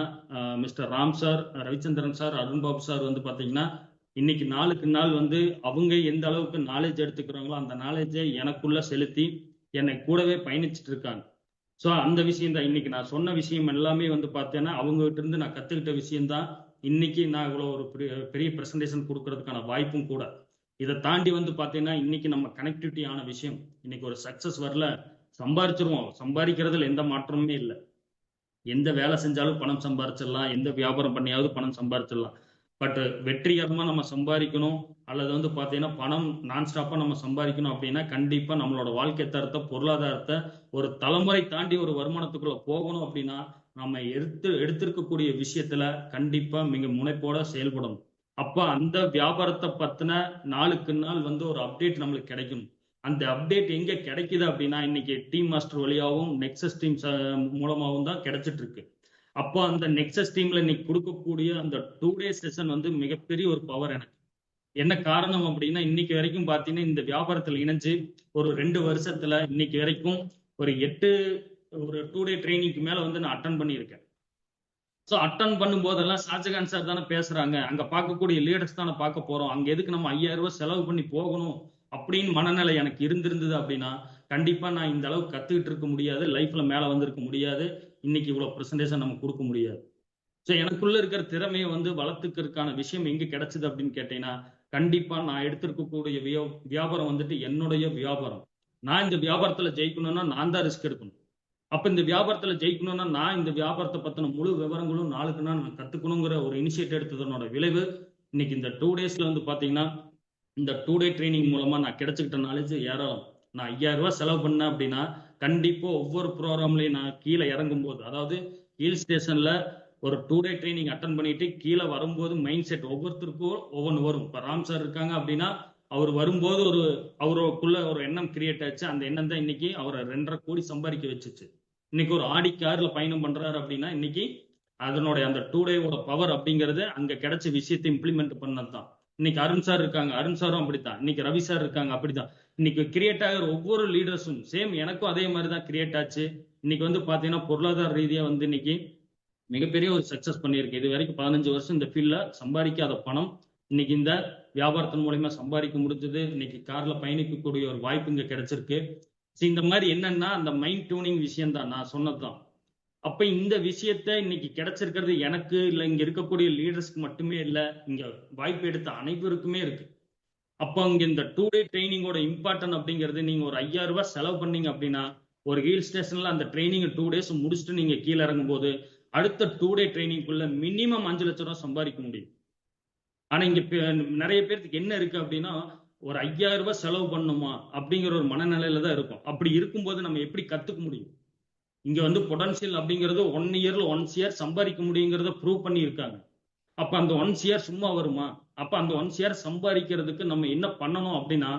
Speaker 1: mister Ram sir, Ravichandran sir, Arunbabu sir வந்து பார்த்தீங்கன்னா இன்னைக்கு நாளுக்கு நாள் வந்து அவங்க எந்த அளவுக்கு நாலேஜ் எடுத்துக்கிறாங்களோ அந்த நாலேஜை எனக்குள்ள செலுத்தி என்னை கூடவே பயணிச்சுட்டு இருக்காங்க. ஸோ அந்த விஷயம் தான் இன்னைக்கு நான் சொன்ன விஷயம் எல்லாமே வந்து பார்த்தேன்னா அவங்ககிட்ட இருந்து நான் கற்றுக்கிட்ட விஷயம்தான் இன்னைக்கு நான் இவ்வளோ ஒரு பெரிய ப்ரெசன்டேஷன் கொடுக்கறதுக்கான வாய்ப்பும் கூட. இதை தாண்டி வந்து பார்த்தீங்கன்னா இன்னைக்கு நம்ம கனெக்டிவிட்டி ஆன விஷயம். இன்னைக்கு ஒரு சக்சஸ் வரல, சம்பாரிச்சிருவோம், சம்பாதிக்கிறதுல எந்த மாற்றமுமே இல்லை. எந்த வேலை செஞ்சாலும் பணம் சம்பாரிச்சிடலாம், எந்த வியாபாரம் பண்ணியாவது பணம் சம்பாரிச்சிடலாம். பட் வெற்றிகரமா நம்ம சம்பாதிக்கணும் அல்லது வந்து பார்த்தீங்கன்னா பணம் நான் ஸ்டாப்பா நம்ம சம்பாதிக்கணும் அப்படின்னா கண்டிப்பா நம்மளோட வாழ்க்கை தரத்தை, பொருளாதாரத்தை ஒரு தலைமுறை தாண்டி ஒரு வருமானத்துக்குள்ள போகணும் அப்படின்னா நம்ம எடுத்திருக்கக்கூடிய விஷயத்துல கண்டிப்பா மிக முனைப்போட செயல்படணும். அப்ப அந்த வியாபாரத்தை பத்தின நாளுக்கு நாள் வந்து ஒரு அப்டேட் நம்மளுக்கு கிடைக்கும். அந்த அப்டேட் எங்க கிடைக்குது அப்படின்னா இன்னைக்கு டீம் மாஸ்டர் வழியாகவும் நெக்ஸஸ் டீம் மூலமாகவும் தான் கிடைச்சிட்டு இருக்கு. அப்போ அந்த நெக்ஸஸ் டீம்ல இன்னைக்கு கொடுக்கக்கூடிய அந்த 2 days செஷன் வந்து மிகப்பெரிய ஒரு பவர் எனக்கு. என்ன காரணம் அப்படின்னா இன்னைக்கு வரைக்கும் பாத்தீங்கன்னா இந்த வியாபாரத்துல இணைஞ்சு ஒரு 2 வருஷத்துல இன்னைக்கு வரைக்கும் ஒரு 2 டே ட்ரைனிங்க்கு மேல வந்து நான் அட்டன் பண்ணியிருக்கேன். ஸோ அட்டன் பண்ணும் போதெல்லாம் ஷாஜகான் சார் தானே பேசுறாங்க, அங்க பார்க்கக்கூடிய லீடர்ஸ் தானே பார்க்க போறோம், அங்க எதுக்கு நம்ம 5000 ரூபாய் செலவு பண்ணி போகணும் அப்படின்னு மனநிலை எனக்கு இருந்திருந்தது அப்படின்னா கண்டிப்பா நான் இந்த அளவுக்கு கத்துக்கிட்டு இருக்க முடியாது, லைஃப்ல மேல வந்திருக்க முடியாது, இன்னைக்கு இவ்வளவு ப்ரெசன்டேஷன் நம்ம கொடுக்க முடியாது. ஸோ எனக்குள்ள இருக்கிற திறமையை வந்து வளர்த்துக்கிறதுக்கான விஷயம் எங்க கிடைச்சது அப்படின்னு கேட்டீங்கன்னா கண்டிப்பா நான் எடுத்திருக்கக்கூடிய வியாபாரம் வந்துட்டு என்னுடைய வியாபாரம். நான் இந்த வியாபாரத்துல ஜெயிக்கணும்னா நான் தான் ரிஸ்க் எடுக்கணும். அப்ப இந்த வியாபாரத்துல ஜெயிக்கணும்னா நான் இந்த வியாபாரத்தை பத்தின முழு விவரங்களும் நாளுக்கு நாள் நான் கத்துக்கணுங்கிற ஒரு இனிஷியேட் எடுத்ததனோட விளைவு இன்னைக்கு இந்த 2 daysல வந்து பாத்தீங்கன்னா இந்த 2 day ட்ரைனிங் மூலமா நான் கிடைச்சுக்கிட்ட நாலேஜ் ஏராளம். நான் 5000 ரூபாய் செலவு பண்ணேன் அப்படின்னா கண்டிப்பா ஒவ்வொரு ப்ரோக்ராம்லயும் நான் கீழே இறங்கும் போது, அதாவது ஹில் ஸ்டேஷன்ல ஒரு 2 day ட்ரைனிங் அட்டன் பண்ணிட்டு கீழே வரும்போது மைண்ட் செட் ஒவ்வொருத்தருக்கும் ஒவ்வொன்று வரும். இப்போ ராம் சார் இருக்காங்க அப்படின்னா அவர் வரும்போது அவருக்குள்ள ஒரு எண்ணம் கிரியேட் ஆச்சு. அந்த எண்ணம் தான் இன்னைக்கு அவரை 2.5 கோடி சம்பாதிக்க வச்சுச்சு. இன்னைக்கு ஒரு ஆடி கார்ல பயணம் பண்றாரு அப்படின்னா இன்னைக்கு அதனுடைய அந்த 2 டேவோட பவர் அப்படிங்கிறது அங்க கிடைச்ச விஷயத்தை இம்ப்ளிமெண்ட் பண்ணதுதான். இன்னைக்கு அருண் சார் இருக்காங்க, அருண் சாரும் அப்படித்தான். இன்னைக்கு ரவி சார் இருக்காங்க, அப்படித்தான். இன்னைக்கு கிரியேட் ஆகிற ஒவ்வொரு லீடர்ஸும் சேம் எனக்கும் அதே மாதிரி தான் கிரியேட் ஆச்சு. இன்னைக்கு வந்து பாத்தீங்கன்னா பொருளாதார ரீதியா வந்து இன்னைக்கு மிகப்பெரிய ஒரு சக்சஸ் பண்ணியிருக்கு. இது வரைக்கும் 15 வருஷம் இந்த ஃபீல்ட்ல சம்பாதிக்காத பணம் இன்னைக்கு இந்த வியாபாரத்தின் மூலமா சம்பாதிக்க முடிஞ்சது. இன்னைக்கு கார்ல பயணிக்கக்கூடிய ஒரு வாய்ப்பு இங்க கிடைச்சிருக்கு. இந்த மாதிரி என்னன்னா அந்த மைண்ட் டியூனிங் விஷயம் தான் நான் சொன்னதுதான். அப்ப இந்த விஷயத்த இன்னைக்கு கிடைச்சிருக்கிறது எனக்கு இல்ல, இங்க இருக்கக்கூடிய லீடர்ஸ்க்கு மட்டுமே இல்ல, இங்க வாய்ப்பு எடுத்த அனைவருக்குமே இருக்கு. அப்போ இங்க இந்த 2 day ட்ரைனிங்கோட இம்பார்ட்டன் அப்படிங்கிறது நீங்க ஒரு 5000 ரூபாய் செலவு பண்ணீங்க அப்படின்னா ஒரு ஹில் ஸ்டேஷன்ல அந்த ட்ரைனிங் 2 days முடிச்சுட்டு நீங்க கீழே இறங்கும் போது அடுத்த 2 day ட்ரைனிங்குள்ள மினிமம் 5 லட்சம் ரூபாய் சம்பாதிக்க முடியும். ஆனா இங்க நிறைய பேருக்கு என்ன இருக்கு அப்படின்னா ஒரு 5000 ரூபாய் செலவு பண்ணுமா அப்படிங்கிற ஒரு மனநிலையில தான் இருக்கும். அப்படி இருக்கும்போது நம்ம எப்படி கத்துக்க முடியும்? இங்க வந்து பொட்டன்சியல் அப்படிங்கிறது 1 இயர்ல 1 year சம்பாதிக்க முடியுங்கிறத ப்ரூவ் பண்ணி இருக்காங்க. அப்ப அந்த 1 year சும்மா வருமா? அப்ப அந்த 1 year சம்பாதிக்கிறதுக்கு நம்ம என்ன பண்ணணும் அப்படின்னா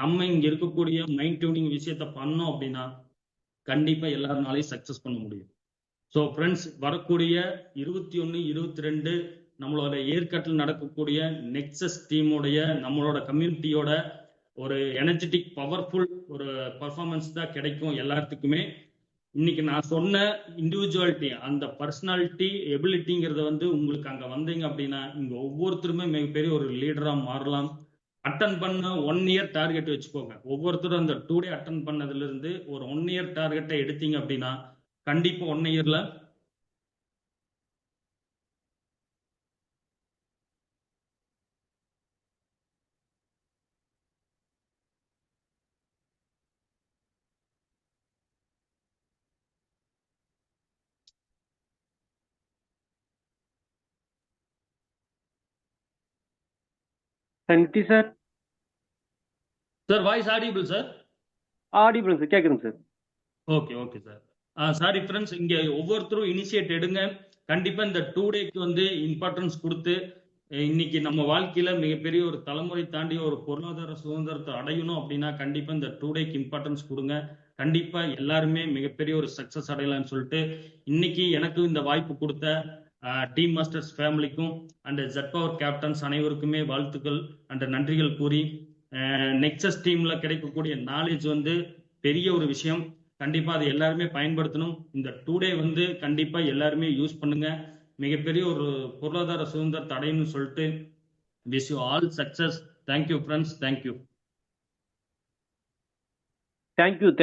Speaker 1: நம்ம இங்க இருக்கக்கூடிய மைண்ட் டியூனிங் விஷயத்த பண்ணோம் அப்படின்னா கண்டிப்பா எல்லாருனாலையும் சக்சஸ் பண்ண முடியும். ஸோ ஃப்ரெண்ட்ஸ், வரக்கூடிய 21, 22 நம்மளோட ஏற்காட்டில் நடக்கக்கூடிய நெக்ஸஸ் டீமுடைய நம்மளோட கம்யூனிட்டியோட ஒரு எனர்ஜெட்டிக் பவர்ஃபுல் ஒரு பர்ஃபார்மன்ஸ் தான் கிடைக்கும் எல்லாத்துக்குமே. இன்னைக்கு நான் சொன்ன இண்டிவிஜுவாலிட்டி, அந்த பர்சனாலிட்டி எபிலிட்டிங்கிறத வந்து உங்களுக்கு அங்க வந்தீங்க அப்படின்னா இங்க ஒவ்வொருத்தருமே மிகப்பெரிய ஒரு லீடரா மாறலாம். அட்டன் பண்ண 1 இயர் டார்கெட் வச்சுக்கோங்க. ஒவ்வொருத்தரும் அந்த 2 டே அட்டன் பண்ணதுல இருந்து ஒரு 1 இயர் டார்கெட்டை எடுத்தீங்க அப்படின்னா கண்டிப்பா 1 இயர்ல
Speaker 3: Nithi sir
Speaker 1: sir voice audible sir.
Speaker 3: Audible sir, கேக்குதுங்க sir.
Speaker 1: Okay okay sir. Sorry friends, இங்க ஒவ்வொருத்தரும் இனிஷியேட் எடுங்க. கண்டிப்பா இந்த 2 டேக்கு வந்து இம்பார்ட்டன்ஸ் கொடுத்து இன்னைக்கு நம்ம வாழ்க்கையில மிகப்பெரிய ஒரு தலைமுறை தாண்டி ஒரு பொருளாதார சுதந்திரத்தை அடையணும் அப்படின்னா கண்டிப்பா இந்த 2 டேக்கு இம்பார்ட்டன்ஸ் கொடுங்க. கண்டிப்பா எல்லாருமே மிகப்பெரிய ஒரு சக்சஸ் அடையலாம்னு சொல்லிட்டு இன்னைக்கு எனக்கு இந்த வாய்ப்பு கொடுத்த டீம் மாஸ்டர்ஸ் ஃபேமிலிக்கும் அண்ட் ஜெட் பவர் கேப்டன்ஸ் அனைவருக்குமே வாழ்த்துக்கள் அண்ட் நன்றிகள் கூறி, நெக்ஸஸ் டீம்ல கிடைக்கக்கூடிய நாலேஜ் வந்து பெரிய ஒரு விஷயம். கண்டிப்பா அதை எல்லாருமே பயன்படுத்தணும். இந்த 2 டே வந்து கண்டிப்பா எல்லாருமே யூஸ் பண்ணுங்க. மிகப்பெரிய ஒரு பொருளாதார சுதந்திரத்தை அடையணும்னு சொல்லிட்டு wish you all success. Thank you friends, thank you.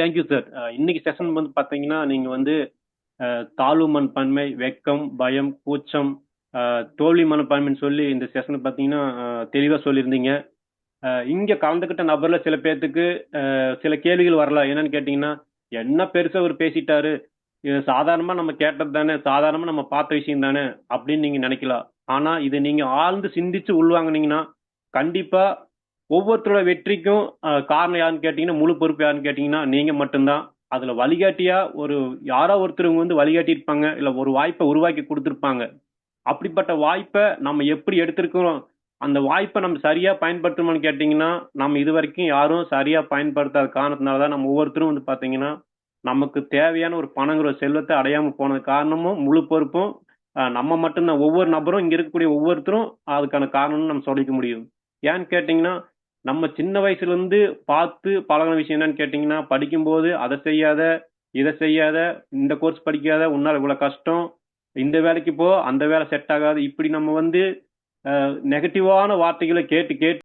Speaker 3: Thank you sir. இன்னைக்கு செஷன் வந்து பாத்தீங்கன்னா நீங்க வந்து தாழ்வு மனப்பான்மை, வெக்கம், பயம், கூச்சம், தோல்வி மனப்பான்மைன்னு சொல்லி இந்த செஷன் பாத்தீங்கன்னா தெளிவா சொல்லியிருந்தீங்க. இங்க கலந்துக்கிட்ட நபர்ல சில பேர்த்துக்கு சில கேள்விகள் வரலாம். என்னன்னு கேட்டீங்கன்னா, என்ன பெருசா அவர் பேசிட்டாரு, இது சாதாரணமா நம்ம கேட்டது தானே, சாதாரணமா நம்ம பார்த்த விஷயம் தானே அப்படின்னு நீங்க நினைக்கலாம். ஆனா இதை நீங்க ஆழ்ந்து சிந்திச்சு உள்வாங்கினீங்கன்னா கண்டிப்பா ஒவ்வொருத்தரோட வெற்றிக்கும் காரணம் யாருன்னு கேட்டீங்கன்னா, முழு பொறுப்பு யாருன்னு கேட்டீங்கன்னா நீங்க மட்டும்தான். அதுல வழிகாட்டியா யாரோ ஒருத்தருவங்க வந்து வழிகாட்டி இருப்பாங்க, இல்ல ஒரு வாய்ப்பை உருவாக்கி கொடுத்துருப்பாங்க. அப்படிப்பட்ட வாய்ப்பை நம்ம எப்படி எடுத்திருக்கிறோம், அந்த வாய்ப்பை நம்ம சரியா பயன்படுத்தணும்னு கேட்டீங்கன்னா நம்ம இது வரைக்கும் யாரும் சரியா பயன்படுத்தாத காரணத்தினாலதான் நம்ம ஒவ்வொருத்தரும் வந்து பாத்தீங்கன்னா நமக்கு தேவையான ஒரு பணங்கிற செல்வத்தை அடையாம போனது காரணமும் முழு பொறுப்பும் நம்ம மட்டும்தான். ஒவ்வொரு நபரும் இங்க இருக்கக்கூடிய ஒவ்வொருத்தரும் அதுக்கான காரணம்னு நம்ம சொல்லிக்க முடியும். ஏன்னு கேட்டீங்கன்னா, நம்ம சின்ன வயசுல இருந்து பார்த்து பழகின விஷயம் என்னன்னு கேட்டீங்கன்னா, படிக்கும்போது அதை செய்யாத, இதை செய்யாத, இந்த கோர்ஸ் படிக்காத, உன்னால இவ்வளவு கஷ்டம், இந்த வேலைக்கு போ, அந்த வேலை செட் ஆகாது, இப்படி நம்ம வந்து நெகட்டிவான வார்த்தைகளை கேட்டு கேட்டு